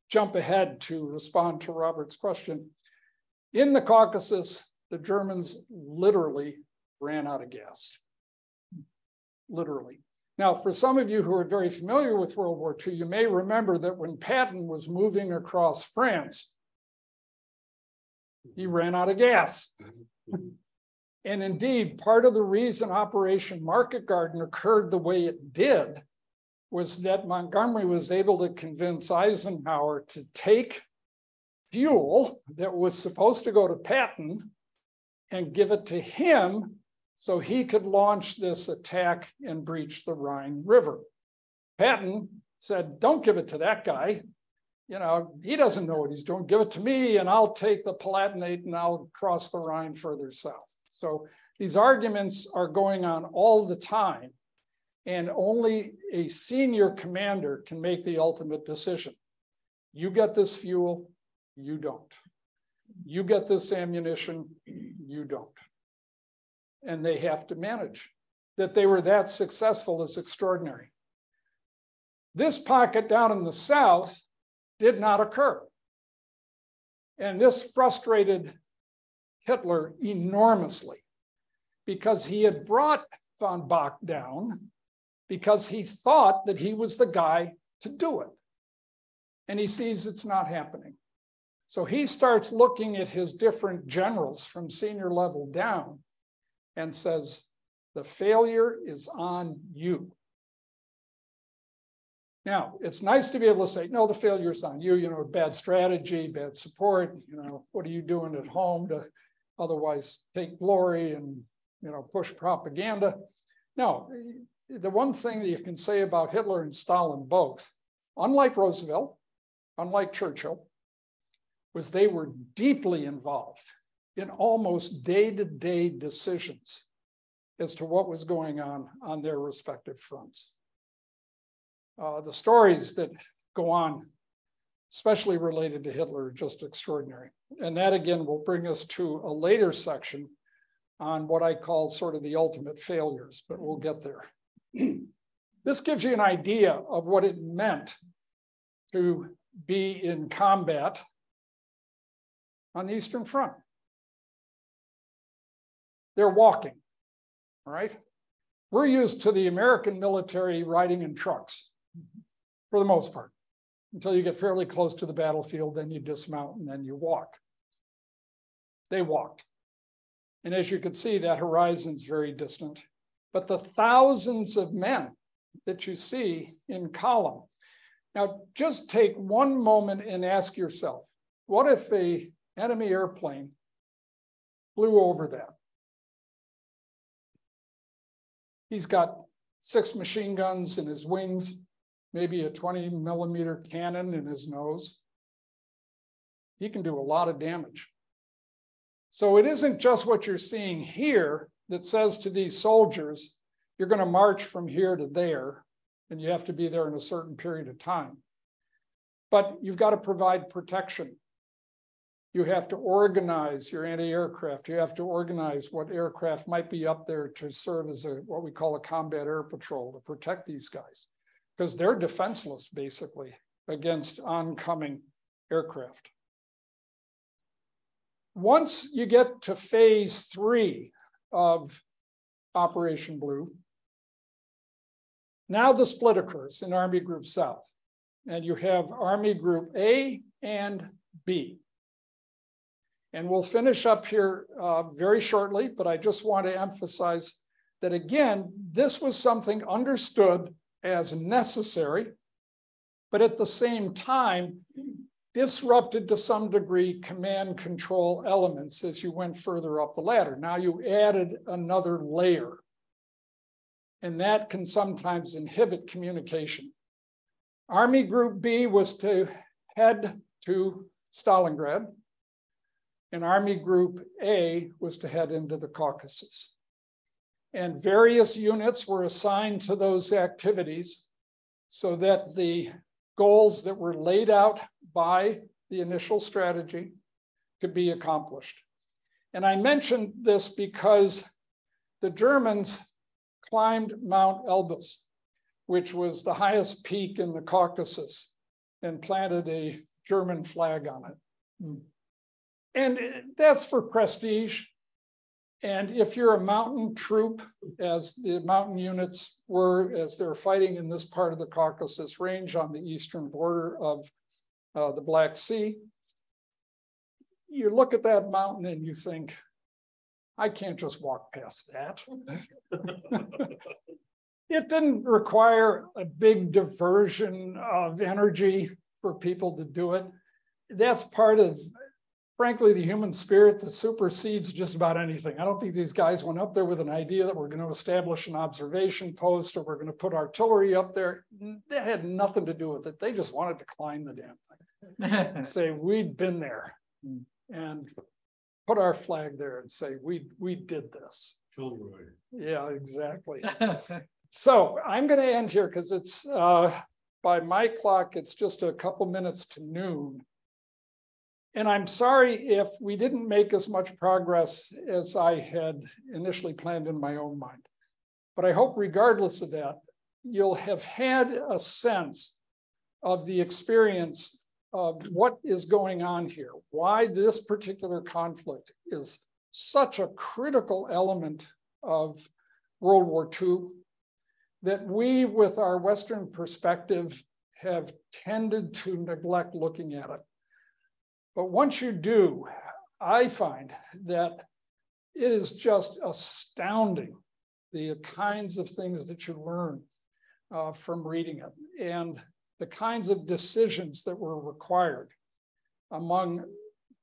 jump ahead to respond to Robert's question. In the Caucasus, the Germans literally ran out of gas. Literally. Now, for some of you who are very familiar with World War II, you may remember that when Patton was moving across France, he ran out of gas. And indeed, part of the reason Operation Market Garden occurred the way it did was that Montgomery was able to convince Eisenhower to take fuel that was supposed to go to Patton and give it to him so he could launch this attack and breach the Rhine River. Patton said, don't give it to that guy. You know, he doesn't know what he's doing. Give it to me and I'll take the Palatinate and I'll cross the Rhine further south. So these arguments are going on all the time. And only a senior commander can make the ultimate decision. You get this fuel, you don't. You get this ammunition, you don't. And they have to manage. That they were that successful is extraordinary. This pocket down in the south did not occur. And this frustrated Hitler enormously because he had brought von Bock down because he thought that he was the guy to do it. And he sees it's not happening. So he starts looking at his different generals from senior level down and says, the failure is on you. Now, it's nice to be able to say, no, the failure's on you, you know, bad strategy, bad support, you know, what are you doing at home to otherwise take glory and, you know, push propaganda? No, the one thing that you can say about Hitler and Stalin both, unlike Roosevelt, unlike Churchill, was they were deeply involved in almost day-to-day decisions as to what was going on their respective fronts. The stories that go on, especially related to Hitler, are just extraordinary. And that again will bring us to a later section on what I call sort of the ultimate failures, but we'll get there. This gives you an idea of what it meant to be in combat on the Eastern Front. They're walking, all right? We're used to the American military riding in trucks for the most part, until you get fairly close to the battlefield, then you dismount and then you walk. They walked. And as you can see, that horizon's very distant. But the thousands of men that you see in column. Now, just take one moment and ask yourself, what if an enemy airplane flew over that? He's got 6 machine guns in his wings, maybe a 20-millimeter cannon in his nose. He can do a lot of damage. So it isn't just what you're seeing here that says to these soldiers, you're going to march from here to there, and you have to be there in a certain period of time. But you've got to provide protection. You have to organize your anti-aircraft. You have to organize what aircraft might be up there to serve as what we call a combat air patrol to protect these guys, because they're defenseless basically against oncoming aircraft. Once you get to phase 3 of Operation Blue, now the split occurs in Army Group South, and you have Army Group A and B. And we'll finish up here very shortly, but I just want to emphasize that again, this was something understood as necessary, but at the same time, disrupted to some degree command control elements as you went further up the ladder. Now you added another layer, and that can sometimes inhibit communication. Army Group B was to head to Stalingrad, and Army Group A was to head into the Caucasus. And various units were assigned to those activities so that the goals that were laid out by the initial strategy could be accomplished. And I mentioned this because the Germans climbed Mount Elbrus, which was the highest peak in the Caucasus, and planted a German flag on it. And that's for prestige. And if you're a mountain troop, as the mountain units were, as they're fighting in this part of the Caucasus range on the eastern border of the Black Sea, you look at that mountain and you think, I can't just walk past that. It didn't require a big diversion of energy for people to do it. That's part of, frankly, the human spirit that supersedes just about anything. I don't think these guys went up there with an idea that we're going to establish an observation post or we're going to put artillery up there. That had nothing to do with it. They just wanted to climb the damn thing. Say, we'd been there and put our flag there and say, we did this. Kilroy. Yeah, exactly. So I'm going to end here because it's, by my clock, it's just a couple minutes to noon. And I'm sorry if we didn't make as much progress as I had initially planned in my own mind. But I hope regardless of that, you'll have had a sense of the experience of what is going on here, why this particular conflict is such a critical element of World War II, that we, with our Western perspective, have tended to neglect looking at it. But once you do, I find that it is just astounding the kinds of things that you learn from reading it and the kinds of decisions that were required among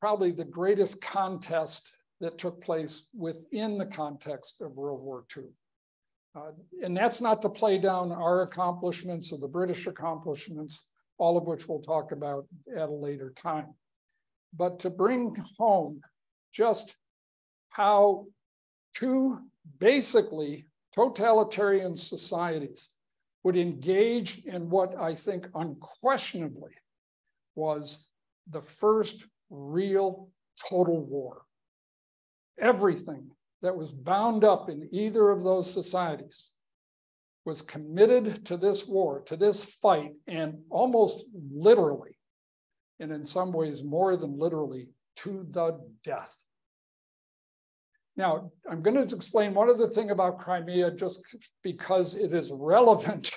probably the greatest contest that took place within the context of World War II. And that's not to play down our accomplishments or the British accomplishments, all of which we'll talk about at a later time, but to bring home just how two basically totalitarian societies would engage in what I think unquestionably was the first real total war. Everything that was bound up in either of those societies was committed to this war, to this fight, and almost literally, and in some ways more than literally, to the death. Now, I'm going to explain one other thing about Crimea just because it is relevant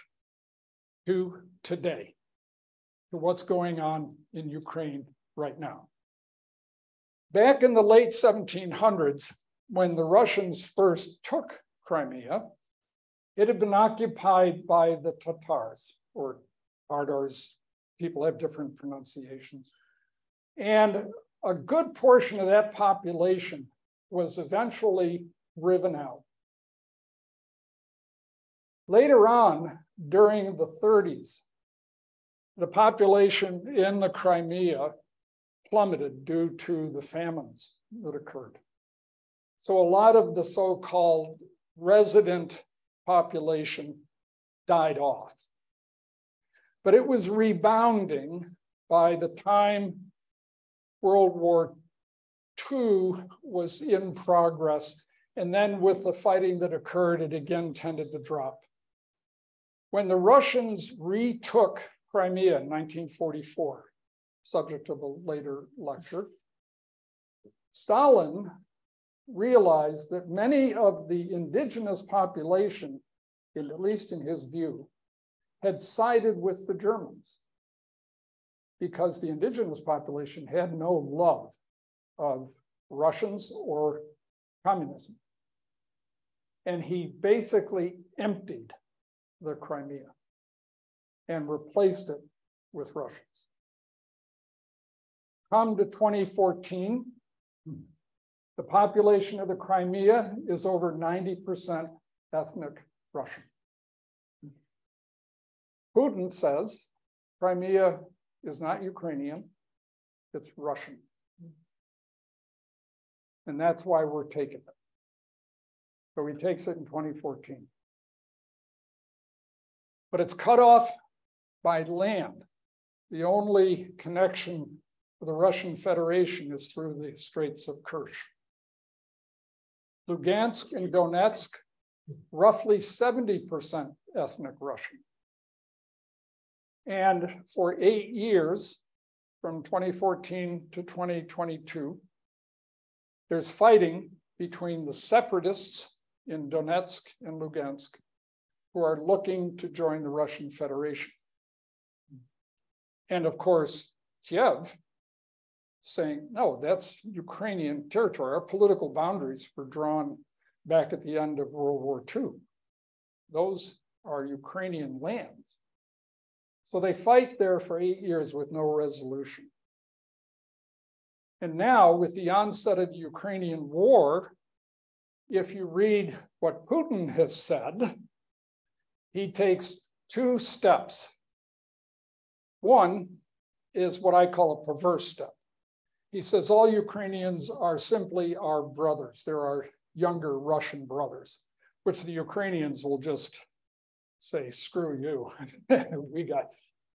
to today, to what's going on in Ukraine right now. Back in the late 1700s, when the Russians first took Crimea, it had been occupied by the Tatars, or Tartars. People have different pronunciations. And a good portion of that population was eventually driven out. Later on, during the 30s, the population in the Crimea plummeted due to the famines that occurred. So a lot of the so-called resident population died off. But it was rebounding by the time World War II was in progress. And then with the fighting that occurred, it again tended to drop. When the Russians retook Crimea in 1944, subject of a later lecture, Stalin realized that many of the indigenous population, at least in his view, had sided with the Germans because the indigenous population had no love of Russians or communism. And he basically emptied the Crimea and replaced it with Russians. Come to 2014, the population of the Crimea is over 90% ethnic Russian. Putin says Crimea is not Ukrainian, it's Russian. And that's why we're taking it. So he takes it in 2014. But it's cut off by land. The only connection to the Russian Federation is through the Straits of Kerch. Lugansk and Donetsk, roughly 70% ethnic Russian. And for 8 years, from 2014 to 2022, there's fighting between the separatists in Donetsk and Lugansk who are looking to join the Russian Federation. And of course, Kiev saying, no, that's Ukrainian territory. Our political boundaries were drawn back at the end of World War II. Those are Ukrainian lands. So they fight there for 8 years with no resolution. And now with the onset of the Ukrainian war, if you read what Putin has said, he takes 2 steps. One is what I call a perverse step. He says all Ukrainians are simply our brothers. They're our younger Russian brothers, which the Ukrainians will just say, screw you.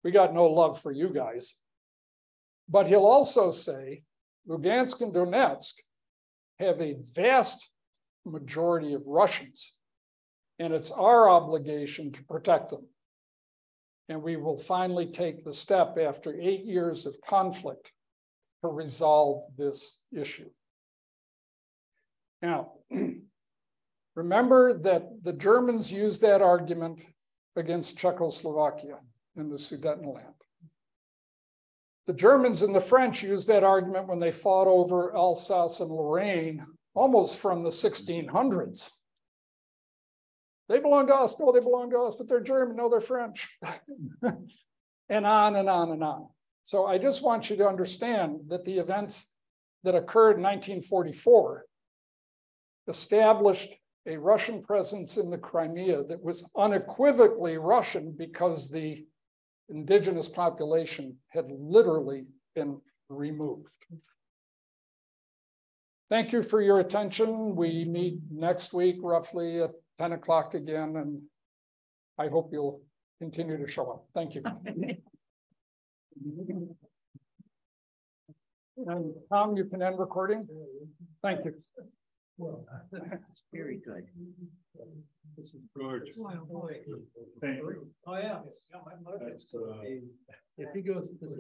we got no love for you guys. But he'll also say, Lugansk and Donetsk have a vast majority of Russians, and it's our obligation to protect them. And we will finally take the step after 8 years of conflict to resolve this issue. Now, remember that the Germans used that argument against Czechoslovakia in the Sudetenland. The Germans and the French used that argument when they fought over Alsace and Lorraine, almost from the 1600s. They belong to us, no, they belong to us, but they're German, no, they're French. And on and on and on. So I just want you to understand that the events that occurred in 1944 established a Russian presence in the Crimea that was unequivocally Russian because the indigenous population had literally been removed. Thank you for your attention. We meet next week roughly at 10 o'clock again, and I hope you'll continue to show up. Thank you. And Tom, you can end recording. Thank you. Very good. This is gorgeous. Wow, boy. Thank you. Oh, yeah. That's, If he goes to this